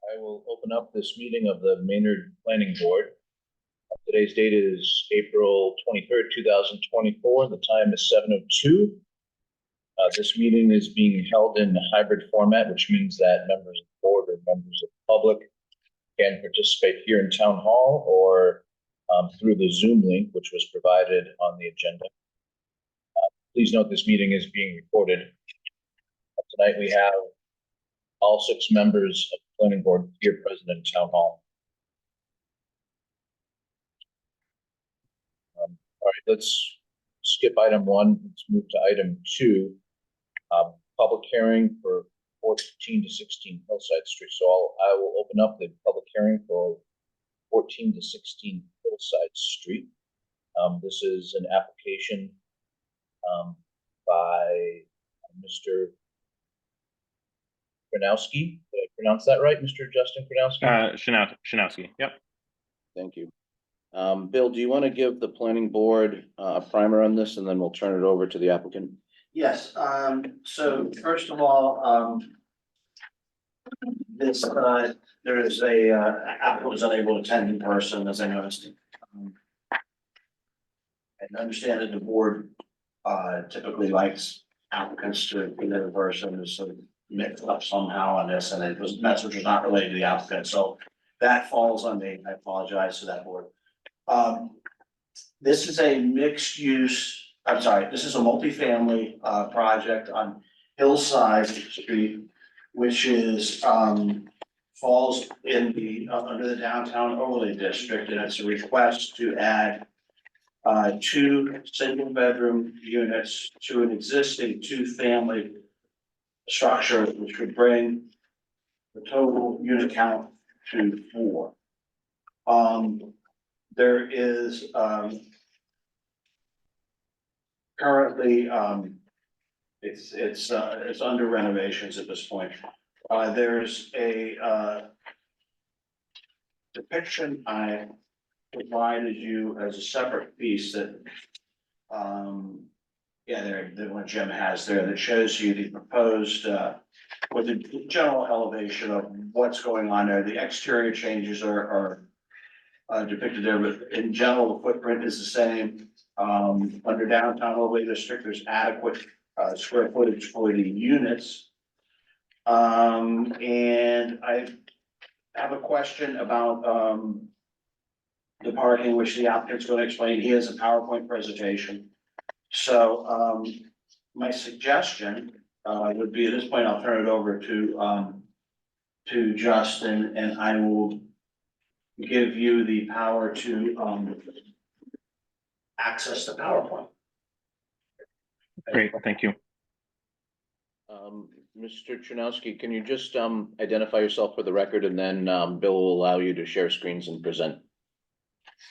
I will open up this meeting of the Maynard Planning Board. Today's date is April 23rd, 2024. The time is 7:02. This meeting is being held in a hybrid format, which means that members of the board or members of the public can participate here in Town Hall or through the Zoom link, which was provided on the agenda. Please note this meeting is being recorded. Tonight we have all 6 members of the planning board here present in Town Hall. All right, let's skip item 1. Let's move to item 2. Public hearing for 14 to 16 Hillside Street. So I will open up the public hearing for 14 to 16 Hillside Street. This is an application by Mr. Kranowski. Did I pronounce that right, Mr. Justin Kranowski? Shanowski. Yep. Thank you. Bill, do you want to give the planning board a primer on this, and then we'll turn it over to the applicant? Yes, so first of all, this, there is a, applicant was unable to attend in person, as I noticed. And understand that the board, typically likes applicants to be there in person, is sort of mixed up somehow on this, and it was, message was not related to the applicant, so that falls on me. I apologize to that board. This is a mixed use, I'm sorry, this is a multifamily project on Hillside Street, which is falls in the under the downtown overlay district, and it's a request to add 2 single bedroom units to an existing 2-family structure, which would bring the total unit count to 4. There is currently it's under renovations at this point. There's a depiction I provided you as a separate piece that the one Jim has there that shows you the proposed with the general elevation of what's going on there. The exterior changes are depicted there, but in general, the footprint is the same. Under downtown overlay district, there's adequate square footage for the units. And I have a question about the parking, which the applicant's going to explain. He has a PowerPoint presentation. So my suggestion would be, at this point, I'll turn it over to Justin, and I will give you the power to access the PowerPoint. Great, thank you. Mr. Chernowski, can you just identify yourself for the record, and then Bill will allow you to share screens and present.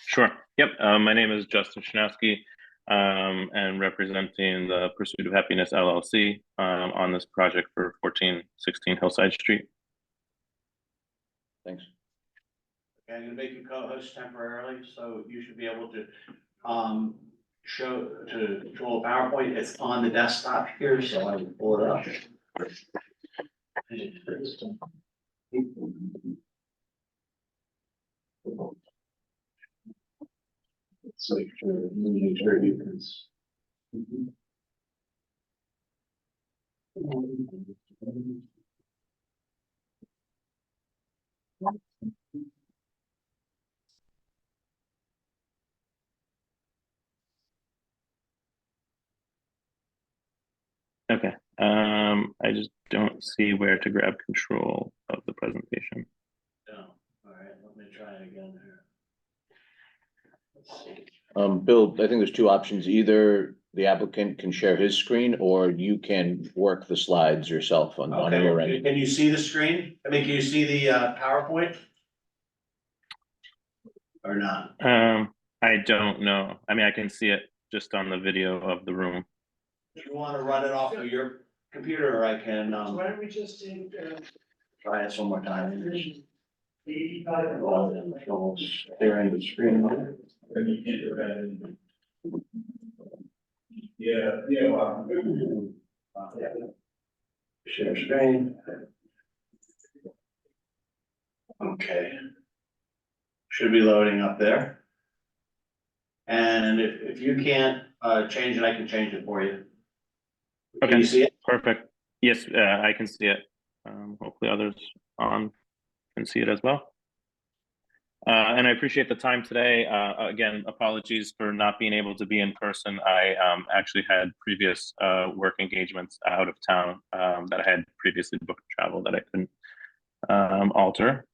Sure. Yep. My name is Justin Shanowski, and representing the Pursuit of Happiness LLC on this project for 1416 Hillside Street. Thanks. Okay, I'm gonna make you co-host temporarily, so you should be able to control PowerPoint. It's on the desktop here, so I will pull it up. So make sure you can. Okay. I just don't see where to grab control of the presentation. No. All right, let me try it again here. Let's see. Bill, I think there's 2 options. Either the applicant can share his screen, or you can work the slides yourself on your end. Can you see the screen? I mean, can you see the PowerPoint? Or not? I don't know. I mean, I can see it just on the video of the room. Do you want to run it off of your computer, or I can Why don't we just try it one more time? Sharing the screen. Share screen. Okay. Should be loading up there. And if you can't, change it, I can change it for you. Can Okay. you see it? Perfect. Yes, I can see it. Hopefully others on can see it as well. And I appreciate the time today. Again, apologies for not being able to be in person. I actually had previous work engagements out of town that I had previously booked travel that I couldn't alter.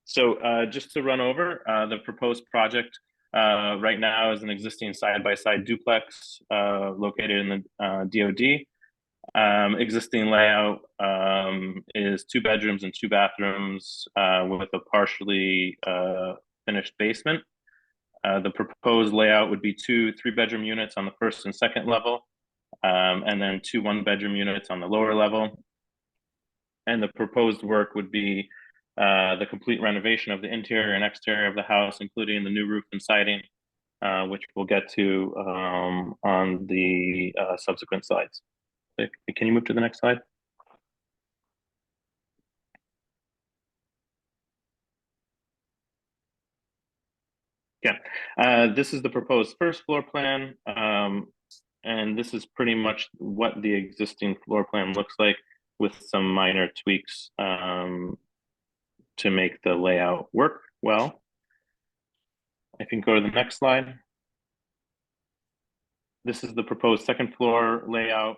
So just to run over, the proposed project right now is an existing side-by-side duplex located in the DOD. Existing layout is 2 bedrooms and 2 bathrooms with a partially finished basement. The proposed layout would be 2 3-bedroom units on the first and second level, and then 2 1-bedroom units on the lower level. And the proposed work would be the complete renovation of the interior and exterior of the house, including the new roof and siding, which we'll get to on the subsequent slides. Can you move to the next slide? Yeah, this is the proposed first floor plan, and this is pretty much what the existing floor plan looks like with some minor tweaks to make the layout work well. If you can go to the next slide. This is the proposed second floor layout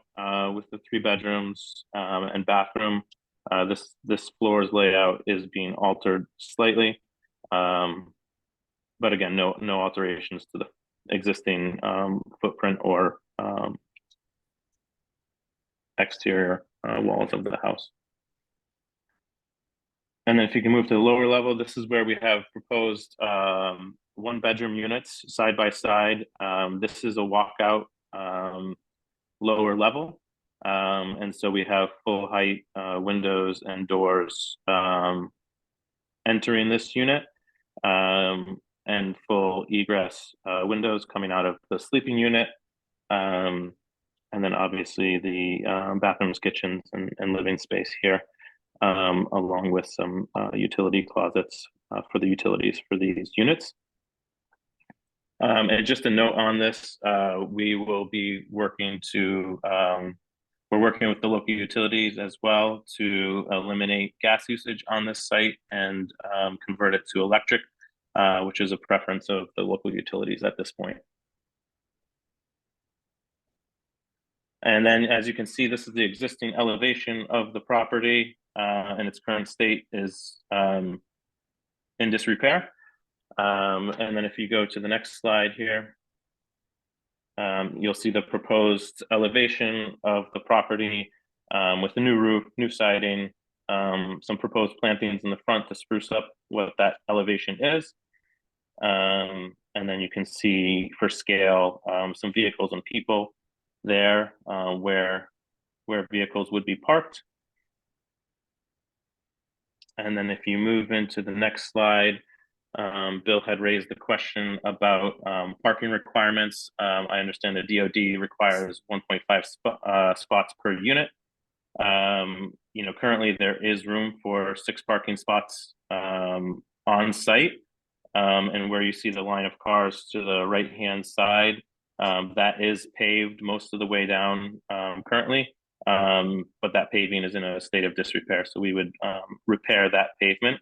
with the 3 bedrooms and bathroom. This floor's layout is being altered slightly, but again, no alterations to the existing footprint or exterior walls of the house. And then if you can move to the lower level, this is where we have proposed 1-bedroom units side by side. This is a walkout lower level. And so we have full height windows and doors entering this unit, and full egress windows coming out of the sleeping unit. And then obviously the bathrooms, kitchens, and living space here, along with some utility closets for the utilities for these units. And just a note on this, we will be working to, we're working with the local utilities as well to eliminate gas usage on this site and convert it to electric, which is a preference of the local utilities at this point. And then, as you can see, this is the existing elevation of the property, and its current state is in disrepair. And then if you go to the next slide here, you'll see the proposed elevation of the property with the new roof, new siding, some proposed plantings in the front to spruce up what that elevation is. And then you can see for scale some vehicles and people there where vehicles would be parked. And then if you move into the next slide, Bill had raised the question about parking requirements. I understand the DOD requires 1.5 spots per unit. You know, currently there is room for 6 parking spots on site. And where you see the line of cars to the right-hand side, that is paved most of the way down currently, but that paving is in a state of disrepair. So we would repair that pavement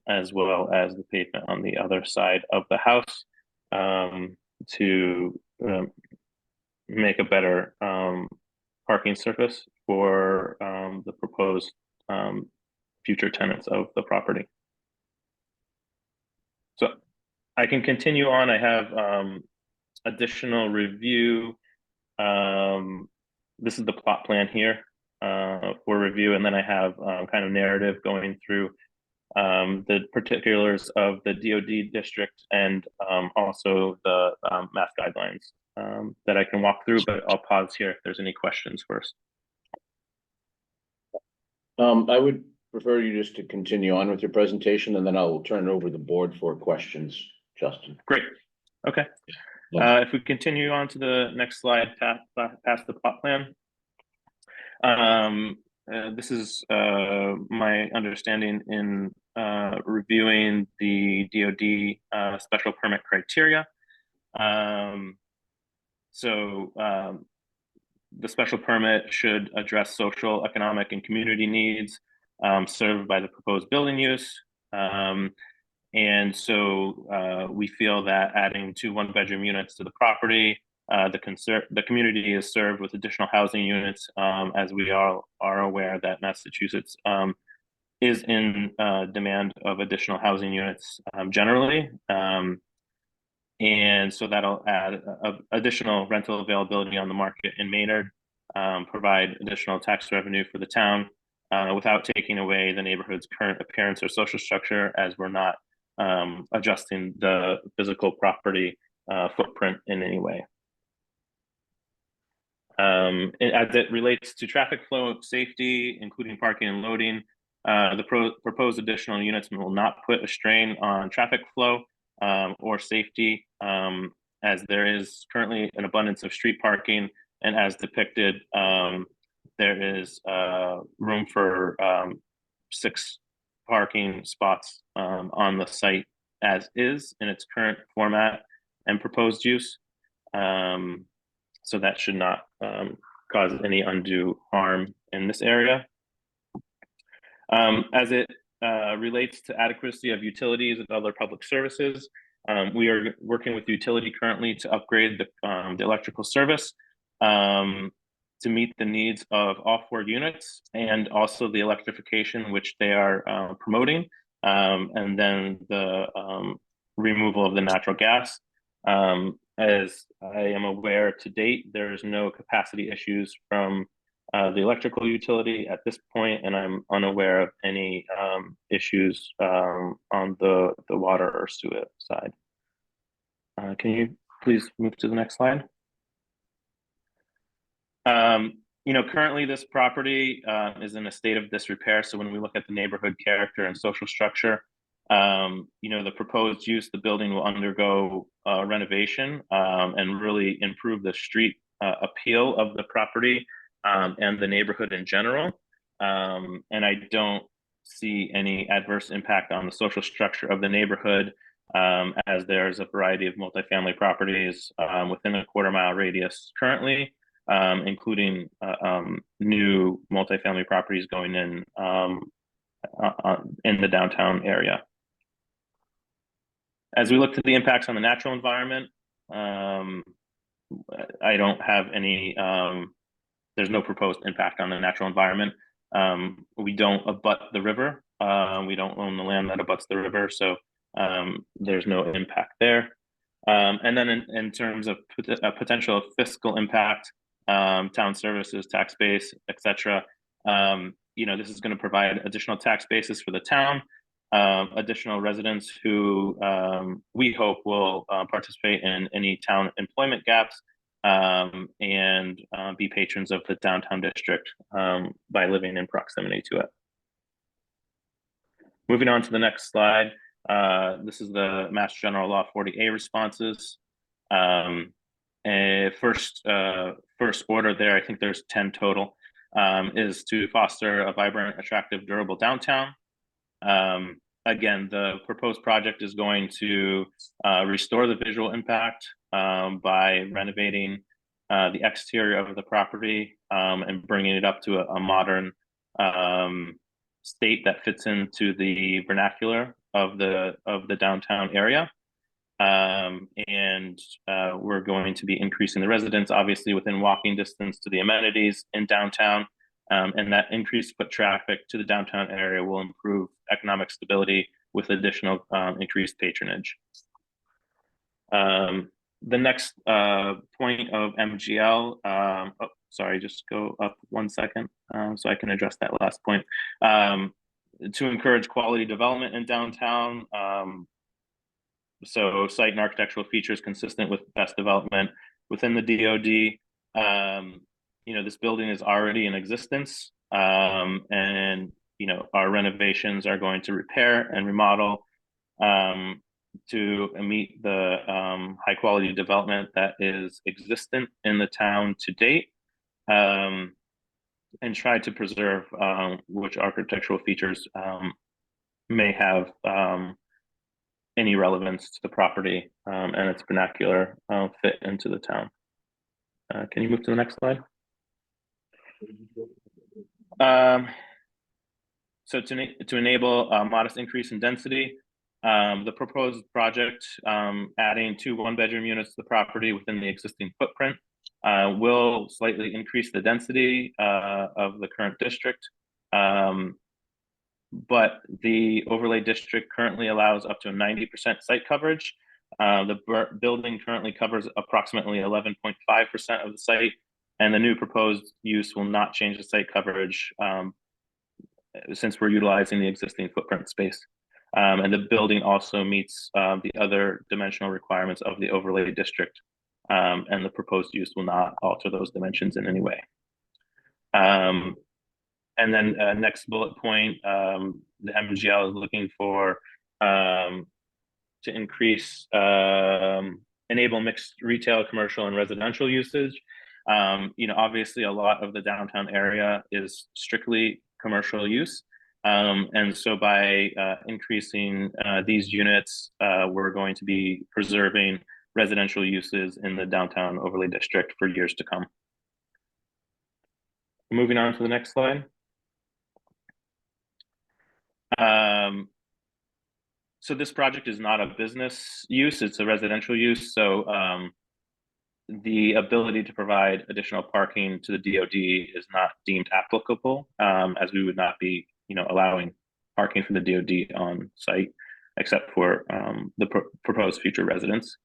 as well as the pavement on the other side of the house to make a better parking surface for the proposed future tenants of the property. So I can continue on. I have additional review. This is the plot plan here for review, and then I have kind of narrative going through the particulars of the DOD district and also the math guidelines that I can walk through, but I'll pause here if there's any questions first. I would prefer you just to continue on with your presentation, and then I'll turn it over to the board for questions, Justin. Great. Okay. If we continue on to the next slide, past the plot plan. this is my understanding in reviewing the DoD special permit criteria. Um, so the special permit should address social, economic, and community needs served by the proposed building use. And so we feel that adding 2 one-bedroom units to the property, the community is served with additional housing units, as we are aware that Massachusetts is in demand of additional housing units generally. And so that'll add additional rental availability on the market in Maynard, provide additional tax revenue for the town without taking away the neighborhood's current appearance or social structure, as we're not adjusting the physical property footprint in any way. As it relates to traffic flow, safety, including parking and loading, the proposed additional units will not put a strain on traffic flow or safety, as there is currently an abundance of street parking, and as depicted, there is room for 6 parking spots on the site as is in its current format and proposed use. So that should not cause any undue harm in this area. As it relates to adequacy of utilities and other public services, we are working with the utility currently to upgrade the electrical service to meet the needs of all 4 units, and also the electrification which they are promoting, and then the removal of the natural gas. As I am aware, to date, there is no capacity issues from the electrical utility at this point, and I'm unaware of any issues on the water or sewer side. Can you please move to the next slide? Currently this property is in a state of disrepair. So when we look at the neighborhood character and social structure, the proposed use, the building will undergo renovation and really improve the street appeal of the property and the neighborhood in general. And I don't see any adverse impact on the social structure of the neighborhood, as there's a variety of multifamily properties within a quarter-mile radius currently, including new multifamily properties going in the downtown area. As we look to the impacts on the natural environment, I don't have any, there's no proposed impact on the natural environment. We don't abut the river. We don't own the land that abuts the river, so there's no impact there. And then in terms of potential fiscal impact, town services, tax base, etc., this is going to provide additional tax bases for the town, additional residents who we hope will participate in any town employment gaps, and be patrons of the downtown district by living in proximity to it. Moving on to the next slide. This is the Mass General Law 40A responses. First order there, I think there's 10 total, is to foster a vibrant, attractive, durable downtown. Again, the proposed project is going to restore the visual impact by renovating the exterior of the property and bringing it up to a modern state that fits into the vernacular of the downtown area. And we're going to be increasing the residents, obviously, within walking distance to the amenities in downtown. And that increased foot traffic to the downtown area will improve economic stability with additional increased patronage. The next point of MGL, sorry, just go up 1 second so I can address that last point. To encourage quality development in downtown, so site and architectural features consistent with best development within the DoD. This building is already in existence, and our renovations are going to repair and remodel to meet the high quality development that is existent in the town to date. and try to preserve which architectural features may have any relevance to the property and its vernacular fit into the town. Can you move to the next slide? So to enable a modest increase in density, the proposed project adding 2 one-bedroom units to the property within the existing footprint will slightly increase the density of the current district. But the overlay district currently allows up to 90% site coverage. The building currently covers approximately 11.5% of the site, and the new proposed use will not change the site coverage since we're utilizing the existing footprint space. And the building also meets the other dimensional requirements of the overlay district, and the proposed use will not alter those dimensions in any way. And then next bullet point, the MGL is looking for to increase, enable mixed retail, commercial, and residential usage. Obviously a lot of the downtown area is strictly commercial use. And so by increasing these units, we're going to be preserving residential uses in the downtown overlay district for years to come. Moving on to the next slide. So this project is not a business use, it's a residential use. So the ability to provide additional parking to the DoD is not deemed applicable, as we would not be, allowing parking for the DoD on site, except for the proposed future residents.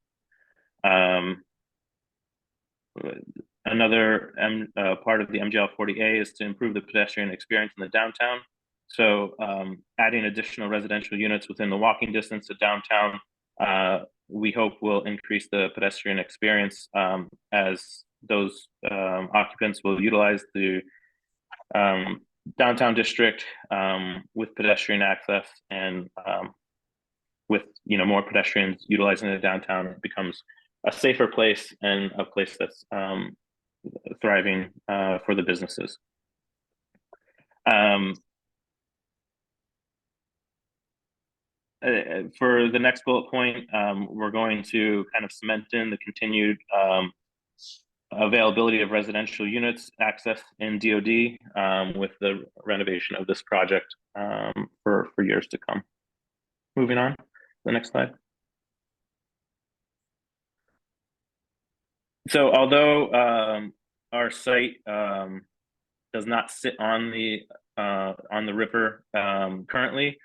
Another part of the MGL 40A is to improve the pedestrian experience in the downtown. So adding additional residential units within the walking distance of downtown, we hope will increase the pedestrian experience as those occupants will utilize the downtown district with pedestrian access, and with more pedestrians utilizing the downtown, it becomes a safer place and a place that's thriving for the businesses. For the next bullet point, we're going to kind of cement in the continued availability of residential units access in DoD with the renovation of this project for years to come. Moving on to the next slide. So although our site does not sit on the river currently,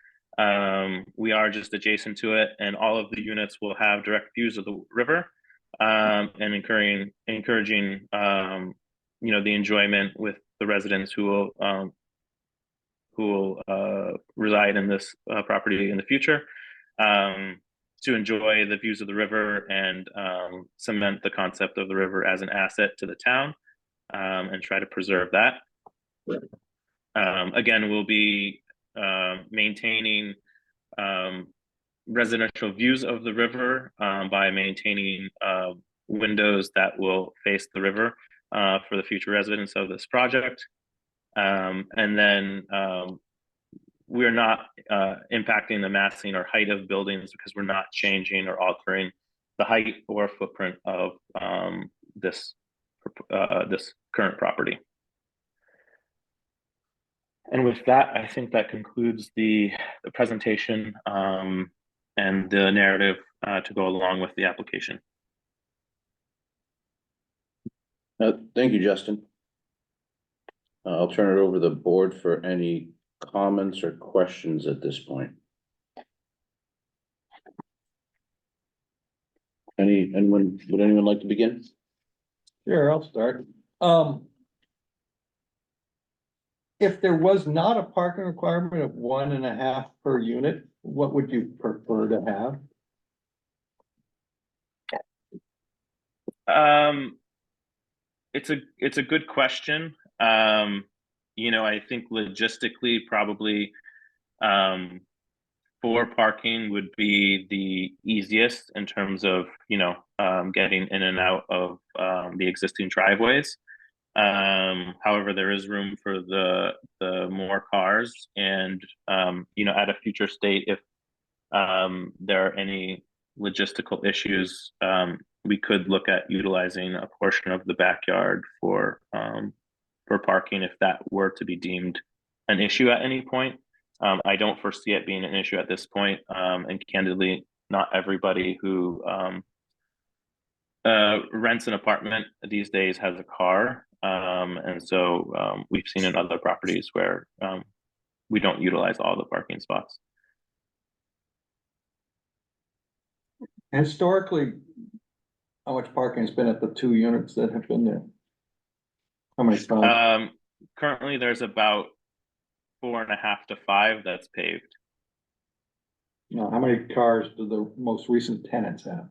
we are just adjacent to it, and all of the units will have direct views of the river, and encouraging the enjoyment with the residents who will reside in this property in the future, to enjoy the views of the river and cement the concept of the river as an asset to the town, and try to preserve that. Again, we'll be maintaining residential views of the river by maintaining windows that will face the river for the future residents of this project. And then we're not impacting the massing or height of buildings because we're not changing or altering the height or footprint of this current property. And with that, I think that concludes the presentation and the narrative to go along with the application. Thank you, Justin. I'll turn it over to the board for any comments or questions at this point. Would anyone like to begin? Sure, I'll start. If there was not a parking requirement of 1.5 per unit, what would you prefer to have? It's a good question. I think logistically, probably 4 parking would be the easiest in terms of getting in and out of the existing driveways. However, there is room for the more cars, and you know, at a future state, if there are any logistical issues, we could look at utilizing a portion of the backyard for parking if that were to be deemed an issue at any point. I don't foresee it being an issue at this point, and candidly, not everybody who rents an apartment these days has a car, and so we've seen in other properties where we don't utilize all the parking spots. Historically, how much parking's been at the 2 units that have been there? How many spots? Currently, there's about 4.5 to 5 that's paved. No, how many cars do the most recent tenants have?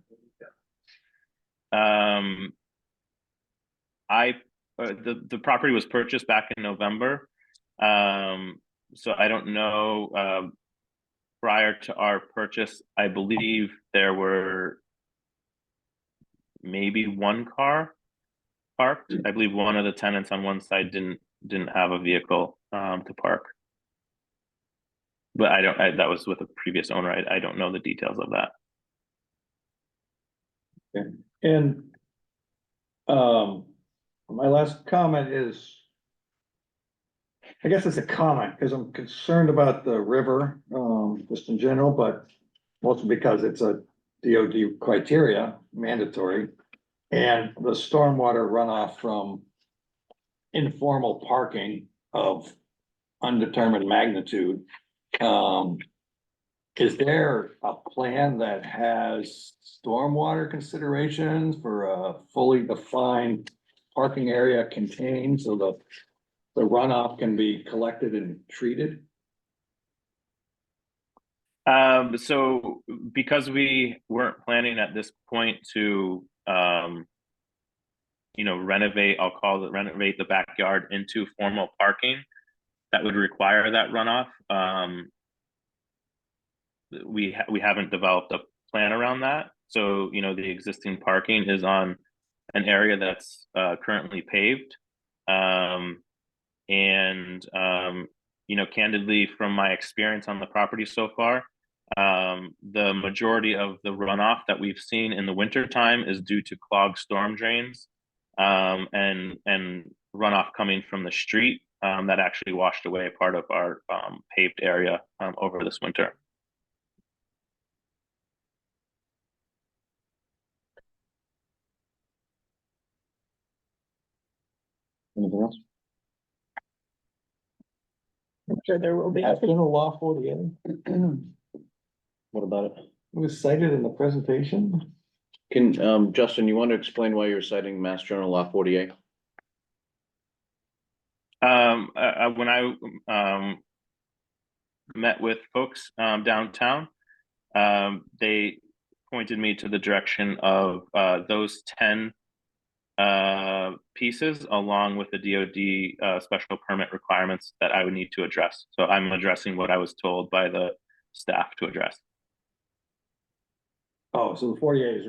The property was purchased back in November, so I don't know. Prior to our purchase, I believe there were maybe 1 car parked. I believe one of the tenants on one side didn't have a vehicle to park, but that was with a previous owner. I don't know the details of that. And my last comment is, I guess it's a comment, because I'm concerned about the river, just in general, but mostly because it's a DOD criteria, mandatory. And the stormwater runoff from informal parking of undetermined magnitude. Is there a plan that has stormwater considerations for a fully defined parking area contained so the runoff can be collected and treated? So because we weren't planning at this point to, you know, renovate the backyard into formal parking, that would require that runoff. We haven't developed a plan around that. So, you know, the existing parking is on an area that's currently paved. You know, candidly, from my experience on the property so far, the majority of the runoff that we've seen in the wintertime is due to clogged storm drains, and runoff coming from the street that actually washed away part of our paved area over this winter. Anything else? I'm sure there will be. That's been a law 48. What about it? It was cited in the presentation. Can, Justin, you want to explain why you're citing Mass General Law 48? When I met with folks downtown, they pointed me to the direction of those 10 pieces along with the DOD special permit requirements that I would need to address. So I'm addressing what I was told by the staff to address. Oh, so the 48 is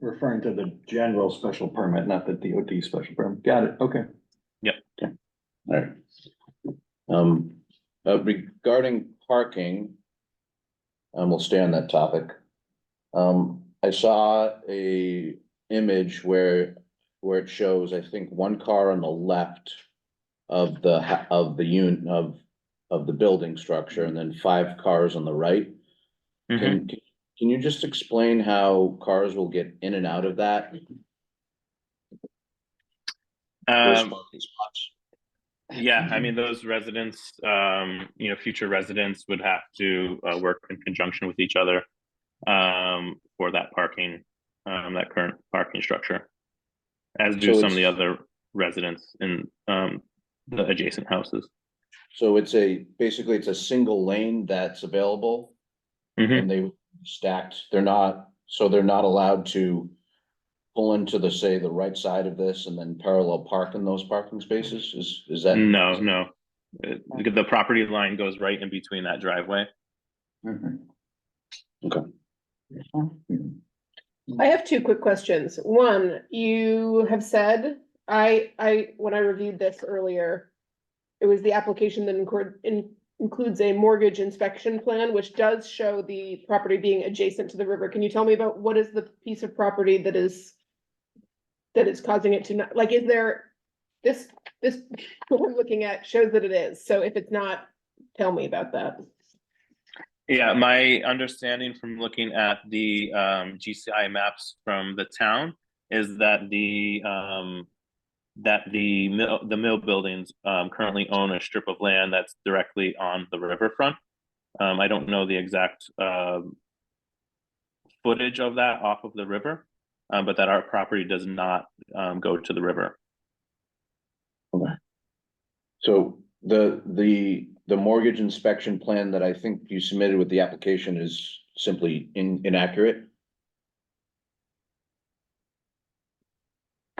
referring to the general special permit, not the DOD special permit. Got it. Okay. Yep. Okay. All right. Regarding parking, we'll stay on that topic. I saw a image where it shows, I think, 1 car on the left of the unit of the building structure, and then 5 cars on the right. Mm-hmm. Can you just explain how cars will get in and out of that? Those parking spots? Yeah, I mean, those residents, you know, future residents would have to work in conjunction with each other for that parking, that current parking structure, as do So some of the other residents in the adjacent houses. So basically it's a single lane that's available. Mhm. And they stacked, they're not allowed to pull into the right side of this and then parallel park in those parking spaces? Is that? No. The property line goes right in between that driveway. Okay. I have two quick questions. One, you have said, when I reviewed this earlier, it was the application that includes a mortgage inspection plan, which does show the property being adjacent to the river. Can you tell me about what is the piece of property that is causing it to not, like, is there, this, what we're looking at shows that it is. So if it's not, tell me about that. Yeah, my understanding from looking at the GCI maps from the town is that the mill buildings currently own a strip of land that's directly on the riverfront. I don't know the exact footage of that off of the river, but that our property does not go to the river. So the mortgage inspection plan that I think you submitted with the application is simply inaccurate.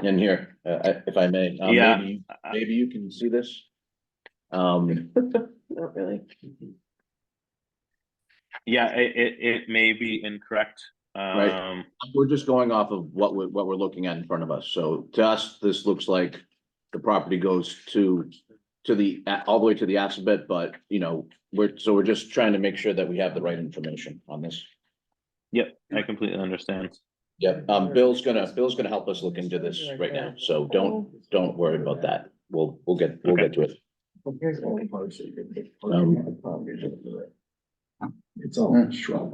In here, if I may, Yeah. maybe you can see this. Not really. Yeah, it may be incorrect. Right. We're just going off of what we're looking at in front of us. So to us, this looks like the property goes to the, all the way to the Assabet, but you know, we're just trying to make sure that we have the right information on this. Yep, I completely understand. Yep, Bill's gonna help us look into this right now, so don't worry about that. We'll get to it. It's all shrub.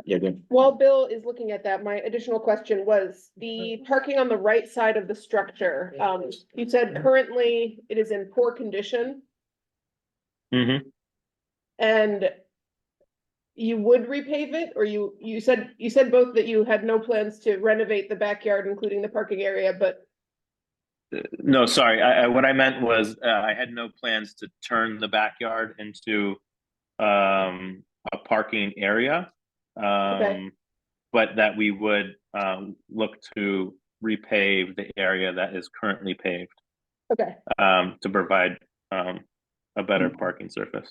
Yeah, good. While Bill is looking at that, my additional question was the parking on the right side of the structure. You said currently it is in poor condition Mm-hmm. and you would repave it, or you said both that you had no plans to renovate the backyard, including the parking area, but No, sorry. What I meant was I had no plans to turn the backyard into a parking area, but that we would look to repave the area that is currently paved okay. to provide a better parking surface.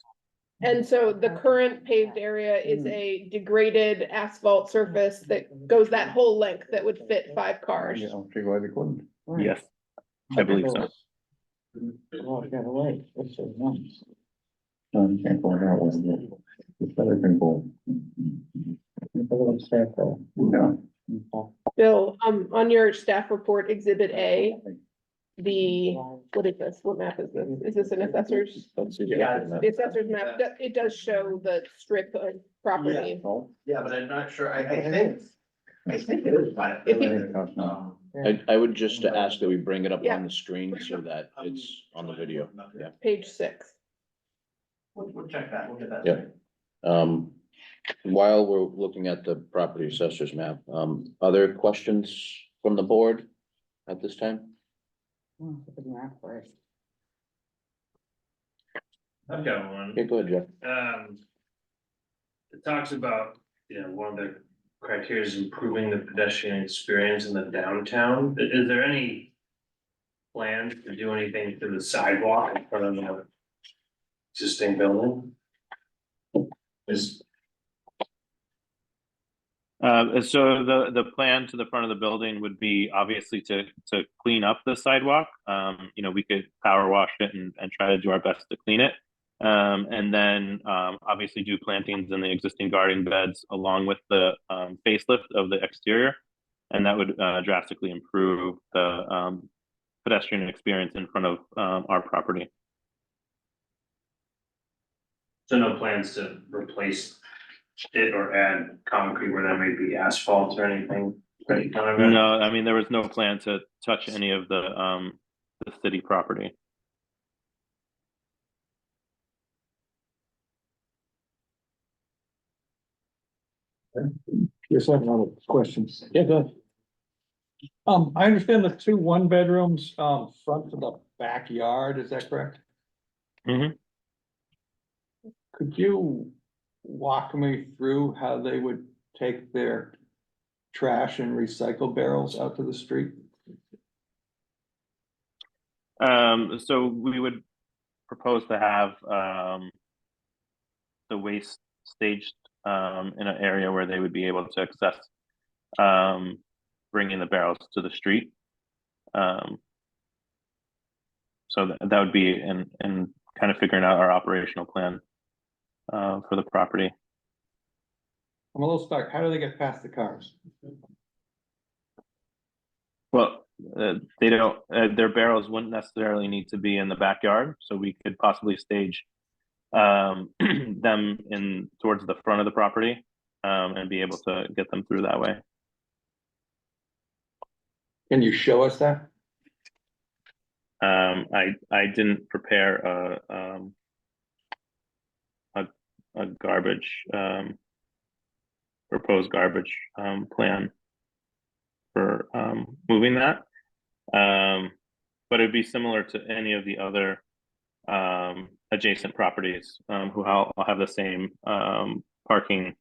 And so the current paved area is a degraded asphalt surface that goes that whole length that would fit 5 cars. Yes, I believe so. Bill, on your staff report, exhibit A, what is this? What map is this? Is this an assessor's? The assessor's map, it does show the strip of property. Yeah, but I'm not sure, I think it is by. I would just ask that we bring it up Yeah. on the screen so that it's on the video, yeah. Page 6. We'll check that, we'll get that. Yeah. While we're looking at the property assessor's map, other questions from the board at this time? I've got one. Okay, go ahead, Jeff. It talks about, one of the criteria is improving the pedestrian experience in the downtown. Is there any plans to do anything to the sidewalk in front of the existing building? So the plan to the front of the building would be obviously to clean up the sidewalk. We could power wash it and try to do our best to clean it. And then obviously do plantings in the existing garden beds along with the facelift of the exterior. And that would drastically improve the pedestrian experience in front of our property. So no plans to replace it or add concrete where there may be asphalt or anything? No, I mean, there was no plan to touch any of the city property. Yes, I have another questions. Yeah, go ahead. I understand the 2 1-bedrooms, front to the backyard, is that correct? Mhm. Could you walk me through how they would take their trash and recycle barrels out to the street? So we would propose to have the waste staged in an area where they would be able to access, bringing the barrels to the street. So that would be in kind of figuring out our operational plan for the property. I'm a little stuck. How do they get past the cars? Well, they don't, their barrels wouldn't necessarily need to be in the backyard, so we could possibly stage them in towards the front of the property, and be able to get them through that way. Can you show us that? I didn't prepare a garbage, proposed garbage plan for moving that. But it'd be similar to any of the other adjacent properties who all have the same parking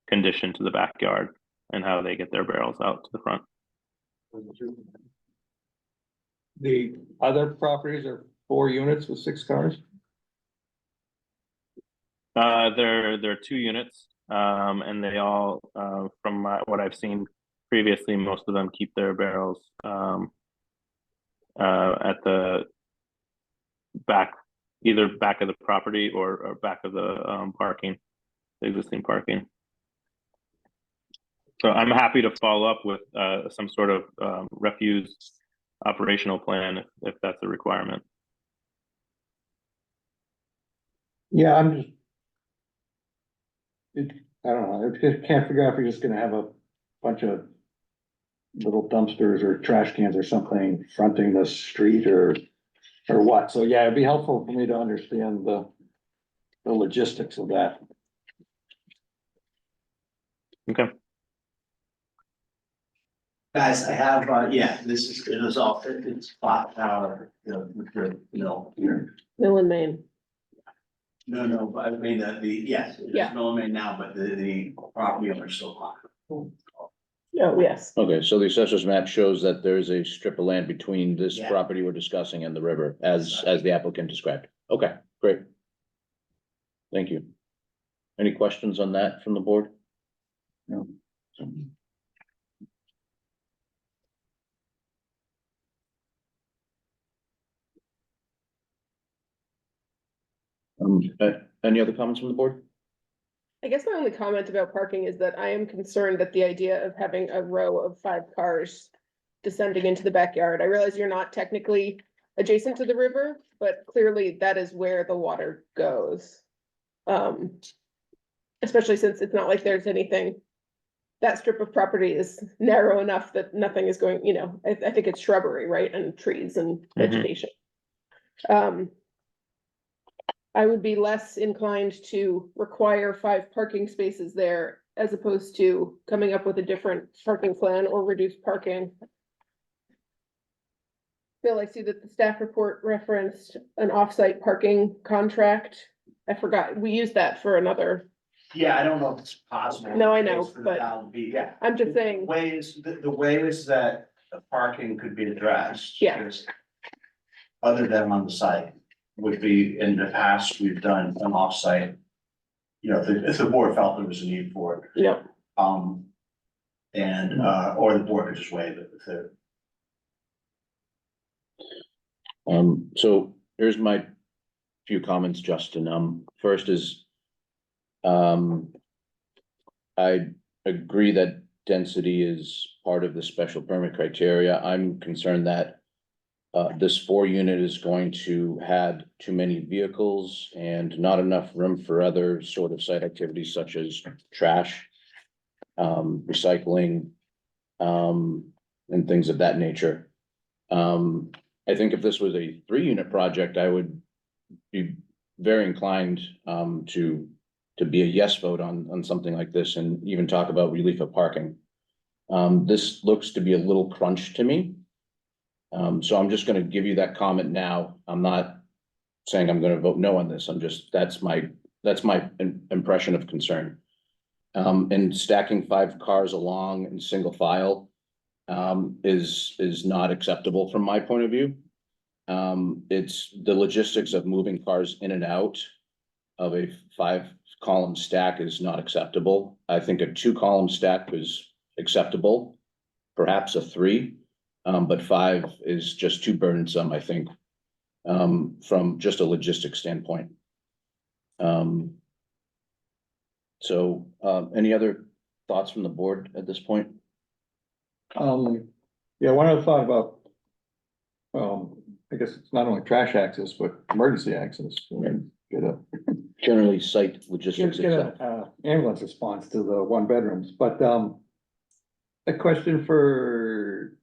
condition to the backyard and how they get their barrels out to the front. The other properties are 4 units with 6 cars? They're 2 units, and they all, from what I've seen previously, most of them keep their barrels at the back, either back of the property or back of the parking, the existing parking. So I'm happy to follow up with some sort of refuse operational plan if that's a requirement. Yeah, I'm just. I don't know, I just can't figure out if you're just gonna have a bunch of little dumpsters or trash cans or something fronting the street or what. So yeah, it'd be helpful for me to understand the logistics of that. Okay. Guys, I have, it is all, it's flat power, the mill here. Mill and Main. No, but I mean, yes, Yeah. it's Mill Main now, but the property owner still hot. Oh, yes. Okay, so the assessor's map shows that there's a strip of land between this Yeah. property we're discussing and the river, as the applicant described. Okay, great. Thank you. Any questions on that from the board? No. Any other comments from the board? I guess my only comment about parking is that I am concerned that the idea of having a row of 5 cars descending into the backyard, I realize you're not technically adjacent to the river, but clearly that is where the water goes. Especially since it's not like there's anything, that strip of property is narrow enough that nothing is going, I think it's shrubbery, right, and trees and vegetation. I would be less inclined to require 5 parking spaces there as opposed to coming up with a different parking plan or reduced parking. Bill, I see that the staff report referenced an off-site parking contract. I forgot, we used that for another, Yeah, I don't know if it's possible. No, I know, for the but town to be, yeah. I'm just saying, The ways that the parking could be addressed. Yeah. is, other than on the site, would be, in the past, we've done an off-site. If the board felt there was a need for it. you know, Or the board could just waive it if they're. So here's my few comments, Justin. First is, I agree that density is part of the special permit criteria. I'm concerned that this 4-unit is going to add too many vehicles and not enough room for other sort of site activities such as trash, recycling, and things of that nature. I think if this was a 3-unit project, I would be very inclined to be a yes vote on something like this and even talk about relief of parking. This looks to be a little crunch to me. So I'm just gonna give you that comment now. I'm not saying I'm gonna vote no on this. That's my impression of concern. And stacking 5 cars along in single file is not acceptable from my point of view. It's the logistics of moving cars in and out of a 5-column stack is not acceptable. I think a 2-column stack is acceptable, perhaps a 3, but 5 is just too burdensome, I think, from just a logistics standpoint. So, any other thoughts from the board at this point? Yeah, one other thought about, I guess it's not only trash access, but emergency access. Get a Generally, site logistics get itself. a ambulance response to the 1-bedrooms, but, a question for,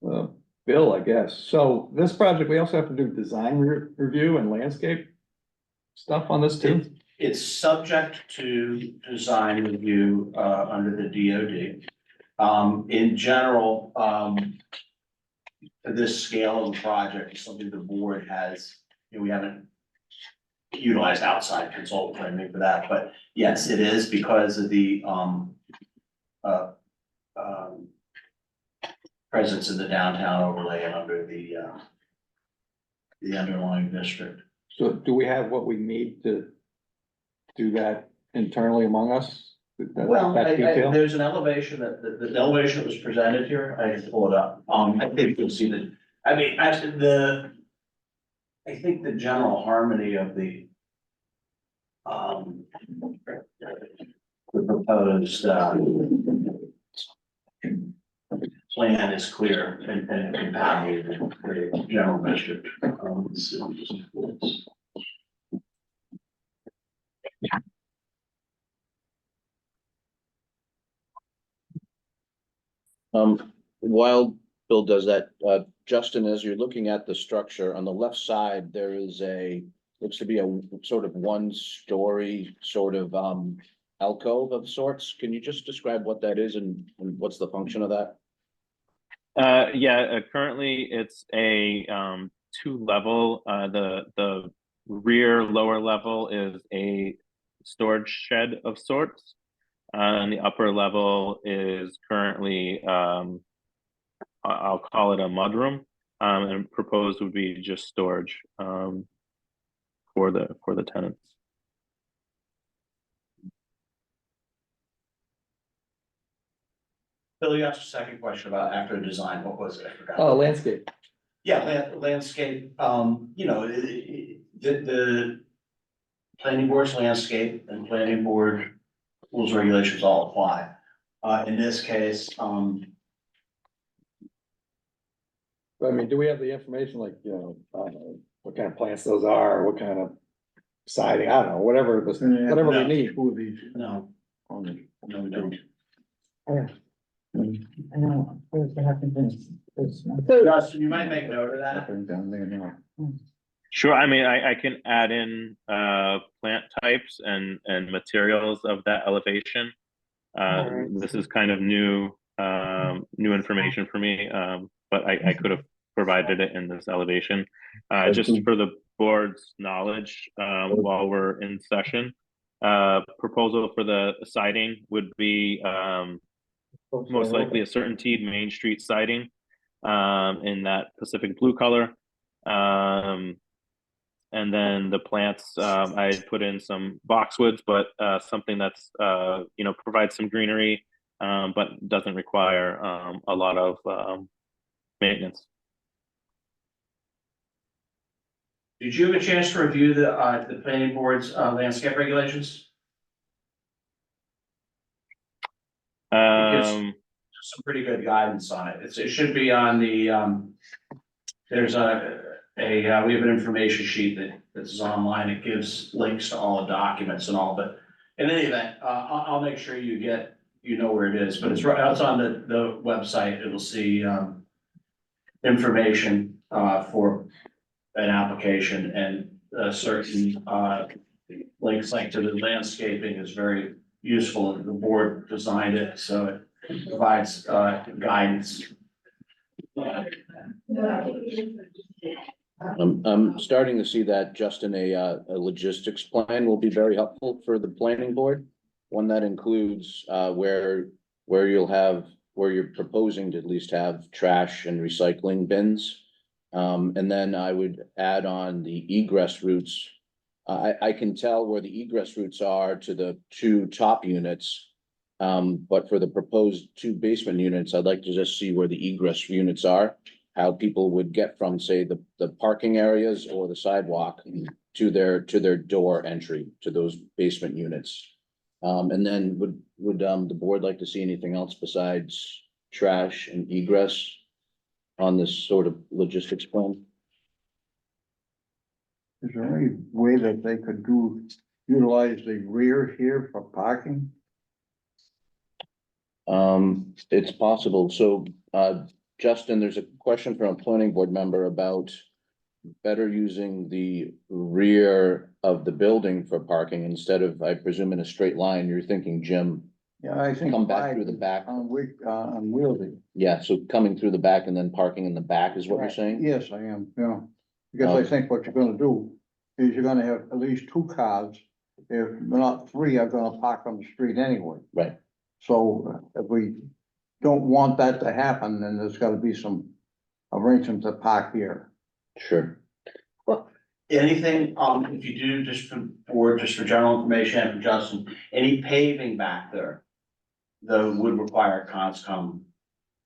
Bill, I guess. So this project, we also have to do design review and landscape stuff on this too? It's subject to design review, under the DOD. In general, this scale of the project is something the board has, we haven't utilized outside consultant planning for that, but yes, it is because of the, presence in the downtown overlay and under the underlying district. So do we have what we need to do that internally among us? Well, That detail? there's an elevation the elevation that was presented here, I can pull it up, I think you'll see that, I mean, actually, I think the general harmony of the proposed, plan is clear and compatible with the general district. While Bill does that, Justin, as you're looking at the structure, on the left side, there is looks to be a sort of 1-story sort of, alcove of sorts. Can you just describe what that is and what's the function of that? Yeah, currently it's a 2-level. The rear lower level is a storage shed of sorts. And the upper level is currently I'll call it a mudroom. And proposed would be just storage for the tenants. Bill, you asked a second question about after design, what was it? I forgot. Oh, landscape. Yeah, landscape, the planning board's landscape and planning board rules, regulations all apply. In this case, I mean, do we have the information like, what kind of plants those are, what kind of siding, I don't know, whatever we need. no, no, we don't. So, Justin, you might make note of that. Sure, I mean, I can add in plant types and materials of that elevation. This is kind of new information for me, but I could have provided it in this elevation. Just for the board's knowledge, while we're in session, proposal for the siding would be most likely a CertainTeed Main Street siding in that Pacific blue color. And then the plants, I put in some boxwoods, but something that's provides some greenery, but doesn't require a lot of maintenance. Did you have a chance to review the planning board's landscape regulations? Some pretty good guidance on it. It should be on the, there's we have an information sheet that's online. It gives links to all the documents and all, but in any event, I'll make sure you know where it is, but it's right, it's on the website. It'll see, information, for an application, and certain, links like to the landscaping is very useful. The board designed it, so it provides, guidance. I'm starting to see that, Justin, a logistics plan will be very helpful for the planning board. One that includes where you're proposing to at least have trash and recycling bins. And then I would add on the egress routes I can tell where the egress routes are to the two top units. But for the proposed two basement units, I'd like to just see where the egress units are. How people would get from, say, the parking areas or the sidewalk to their door entry to those basement units. And then would the board like to see anything else besides trash and egress on this sort of logistics plan? Is there any way that they could utilize the rear here for parking? It's possible. So, Justin, there's a question from a planning board member about better using the rear of the building for parking instead of, I presume, in a straight line. You're thinking, Jim, Yeah, I think. come back through the back. Unwieldy. Yeah, so coming through the back and then parking in the back is what you're saying? Yes, I am, yeah. Because I think what you're gonna do is you're gonna have at least two cars. If not three are gonna park on the street anyway. Right. So if we don't want that to happen, then there's gotta be some arrangement to park here. Sure. Anything, if you do, just for general information and for Justin, any paving back there, though, would require conscom,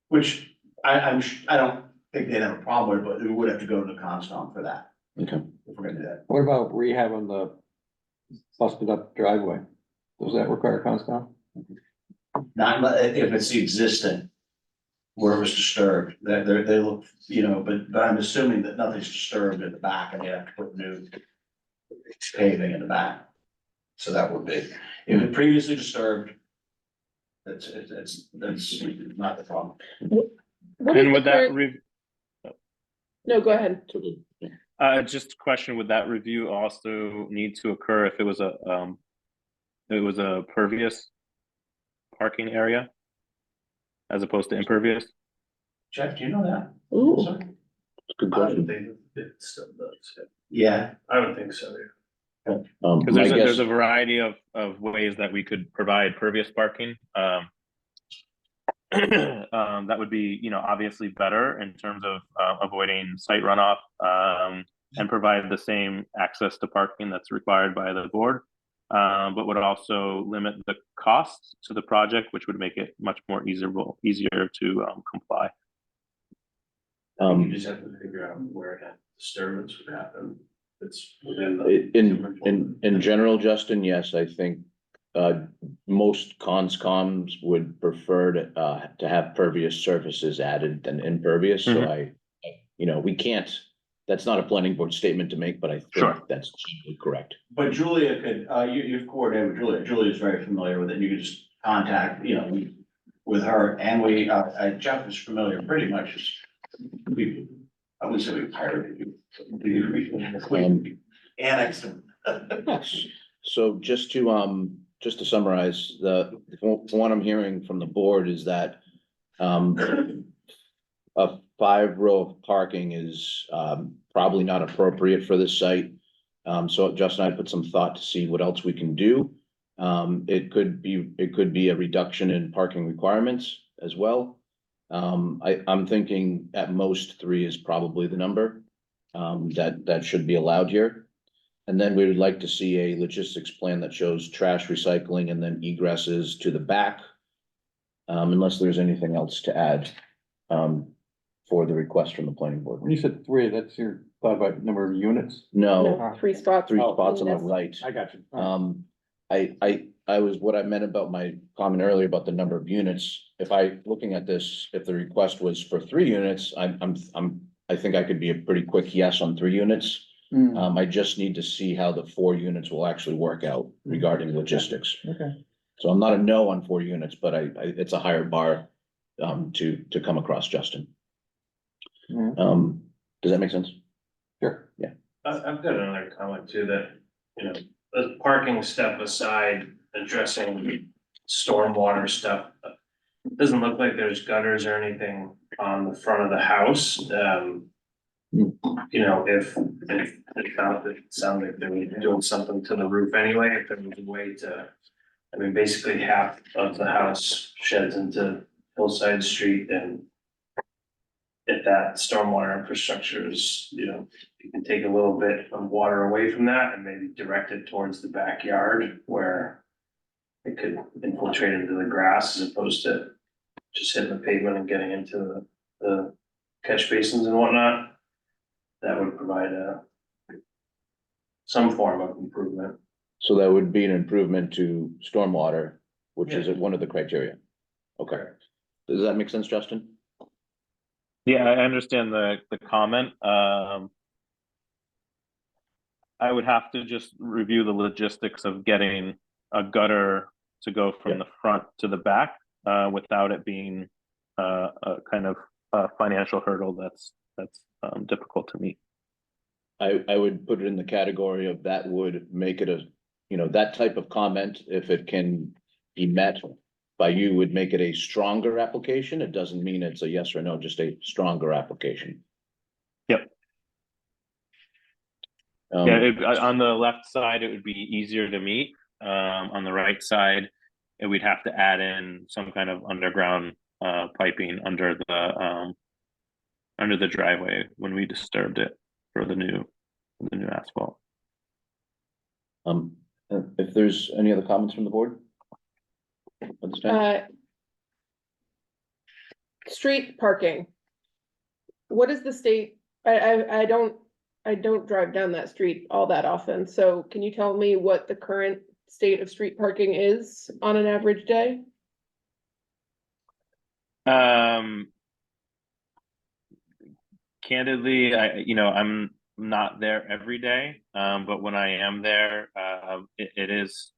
which I don't think they'd have a problem with, but we would have to go to the conscom for that, Okay. if we're gonna do that. What about rehabbing the busted up driveway? Does that require conscom? Not if it's the existing, where it was disturbed, that they look, but I'm assuming that nothing's disturbed in the back and they have to put new paving in the back. So that would be, if it previously disturbed, that's not the problem. What is And the would that current- No, go ahead. just a question, would that review also need to occur if it was a pervious parking area as opposed to impervious? Jeff, do you know that? Ooh, Sorry. Good I would question. think it still does. Yeah, I would think so, yeah. Because My there's guess, a variety of ways that we could provide pervious parking. That would be, obviously better in terms of avoiding site runoff, and provide the same access to parking that's required by the board. But would also limit the costs to the project, which would make it much more easier to comply. You just have to figure out where that disturbance would happen. It's within the. in general, Justin, yes, I think most conscoms would prefer to have pervious surfaces added than impervious, so we can't, that's not a planning board statement to make, but I Sure. think that's generally correct. but Julia could, you've coordinated with Julia, Julia's very familiar with it, you could just contact, with her, and Jeff is familiar pretty much, I wouldn't say we pirated you. We annexed him. Yes. So just to summarize, the one I'm hearing from the board is that a 5-row of parking is probably not appropriate for this site. So Justin and I put some thought to see what else we can do. It could be a reduction in parking requirements as well. I'm thinking at most 3 is probably the number that should be allowed here. And then we would like to see a logistics plan that shows trash recycling and then egresses to the back. Unless there's anything else to add for the request from the planning board. When you said 3, that's your thought about number of units? No, no, 3 spots. 3 spots on the Yes. right. I got you. What I meant about my comment earlier about the number of units, looking at this, if the request was for 3 units, I think I could be a pretty quick yes on 3 units. I just need to see how the 4 units will actually work out regarding logistics. Okay. So I'm not a no on 4 units, but it's a higher bar to come across, Justin. Mhm. Does that make sense? Sure. I've got another comment too, that, the parking step aside, addressing stormwater stuff. It doesn't look like there's gutters or anything on the front of the house. If it sounded like they were doing something to the roof anyway, if there was a way to, basically half of the house sheds into Hillside Street, and if that stormwater infrastructure is, you can take a little bit of water away from that and maybe direct it towards the backyard where it could infiltrate into the grass as opposed to just hitting the pavement and getting into the catch basins and whatnot. That would provide some form of improvement. So that would be an improvement to stormwater, which is one of the criteria. Okay, does that make sense, Justin? Yeah, I understand the comment. I would have to just review the logistics of getting a gutter to go from the front to the back, without it being a kind of financial hurdle that's difficult to meet. I would put it in the category of that would make it a, you know, that type of comment, if it can be met by you, would make it a stronger application. It doesn't mean it's a yes or no, just a stronger application. Yep. Um, Yeah, on the left side, it would be easier to meet. On the right side, we'd have to add in some kind of underground piping under the driveway when we disturbed it for the new asphalt. if there's any other comments from the board? Understand? Street parking. What is the state, I don't drive down that street all that often, so can you tell me what the current state of street parking is on an average day? Candidly, I'm not there every day, but when I am there, it is,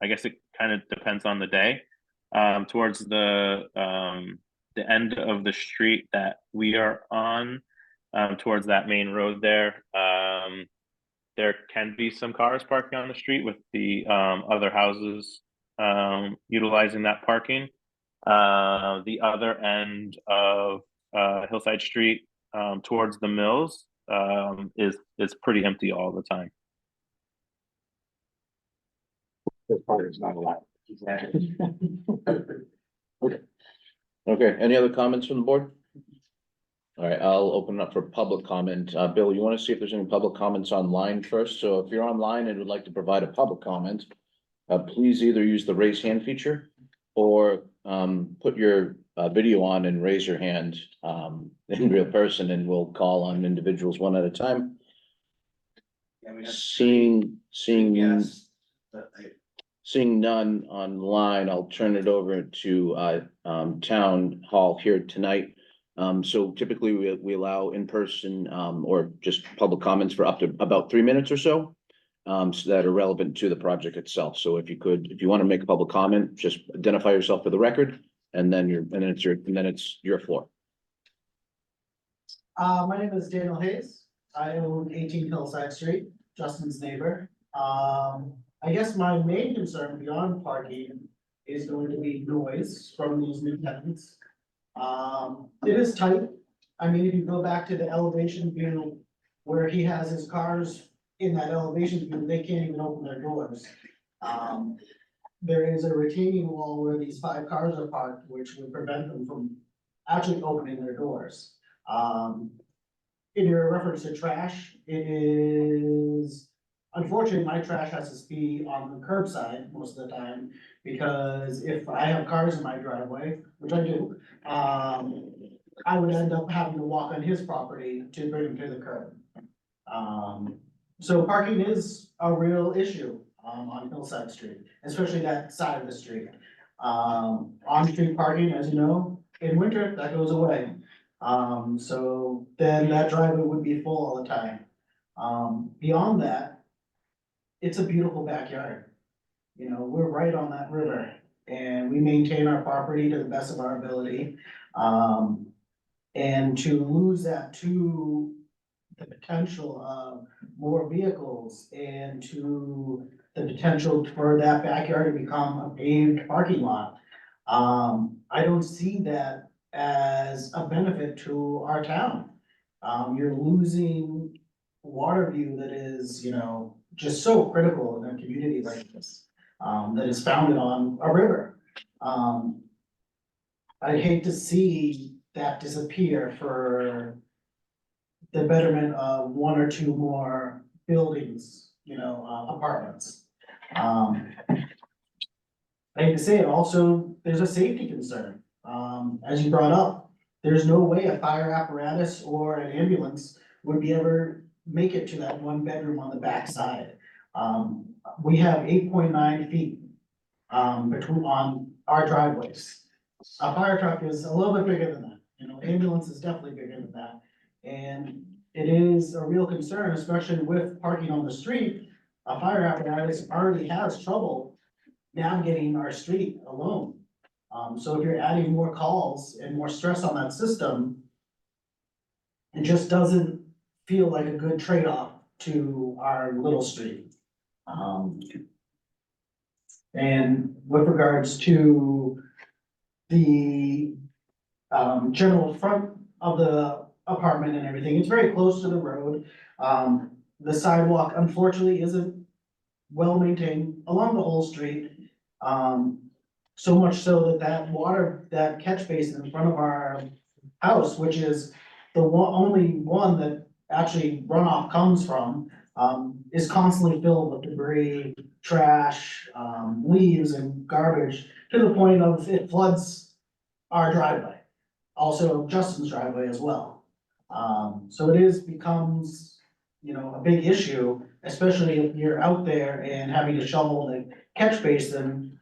I guess it kind of depends on the day. Towards the end of the street that we are on, towards that main road there, there can be some cars parking on the street with the other houses utilizing that parking. The other end of Hillside Street, towards the mills, is pretty empty all the time. This part is not allowed. Okay, any other comments from the board? All right, I'll open up for public comment. Bill, you want to see if there's any public comments online first? So if you're online and would like to provide a public comment, please either use the raise hand feature or put your video on and raise your hand in real person, and we'll call on individuals one at a time. Seeing Yes. Seeing none online, I'll turn it over to town hall here tonight. So typically we allow in-person or just public comments for up to about 3 minutes or so. So that are relevant to the project itself. So if you want to make a public comment, just identify yourself for the record, and then it's your floor. My name is Daniel Hayes. I own 18 Hillside Street, Justin's neighbor. I guess my main concern beyond parking is going to be noise from these new tenants. It is tight. I mean, if you go back to the elevation view where he has his cars in that elevation view, they can't even open their doors. There is a retaining wall where these 5 cars are parked, which would prevent them from actually opening their doors. In your reference to trash, it is, unfortunately, my trash has to be on the curbside most of the time, because if I have cars in my driveway, which I do, I would end up having to walk on his property to bring him to the curb. So parking is a real issue, on Hillside Street, especially that side of the street. On-street parking, as you know, in winter, that goes away. So then that driveway would be full all the time. Beyond that, it's a beautiful backyard. You know, we're right on that river and we maintain our property to the best of our ability. And to lose that to the potential of more vehicles and to the potential for that backyard to become a paved parking lot. I don't see that as a benefit to our town. You're losing water view that is, you know, just so critical in a community like this, that is founded on a river. I hate to see that disappear for the betterment of one or two more buildings, apartments. I hate to say it, also, there's a safety concern. As you brought up, there's no way a fire apparatus or an ambulance would be ever make it to that one bedroom on the backside. We have 8.9 feet, between, on our driveways. A fire truck is a little bit bigger than that, ambulance is definitely bigger than that. And it is a real concern, especially with parking on the street. A fire apparatus already has trouble navigating our street alone. So if you're adding more calls and more stress on that system, it just doesn't feel like a good trade-off to our little street. And with regards to the general front of the apartment and everything, it's very close to the road. The sidewalk unfortunately isn't well maintained along the whole street. So much so that catch basin in front of our house, which is the only one that actually runoff comes from, is constantly filled with debris, trash, leaves and garbage, to the point of it floods our driveway. Also Justin's driveway as well. So it becomes, a big issue, especially if you're out there and having to shovel the catch basin,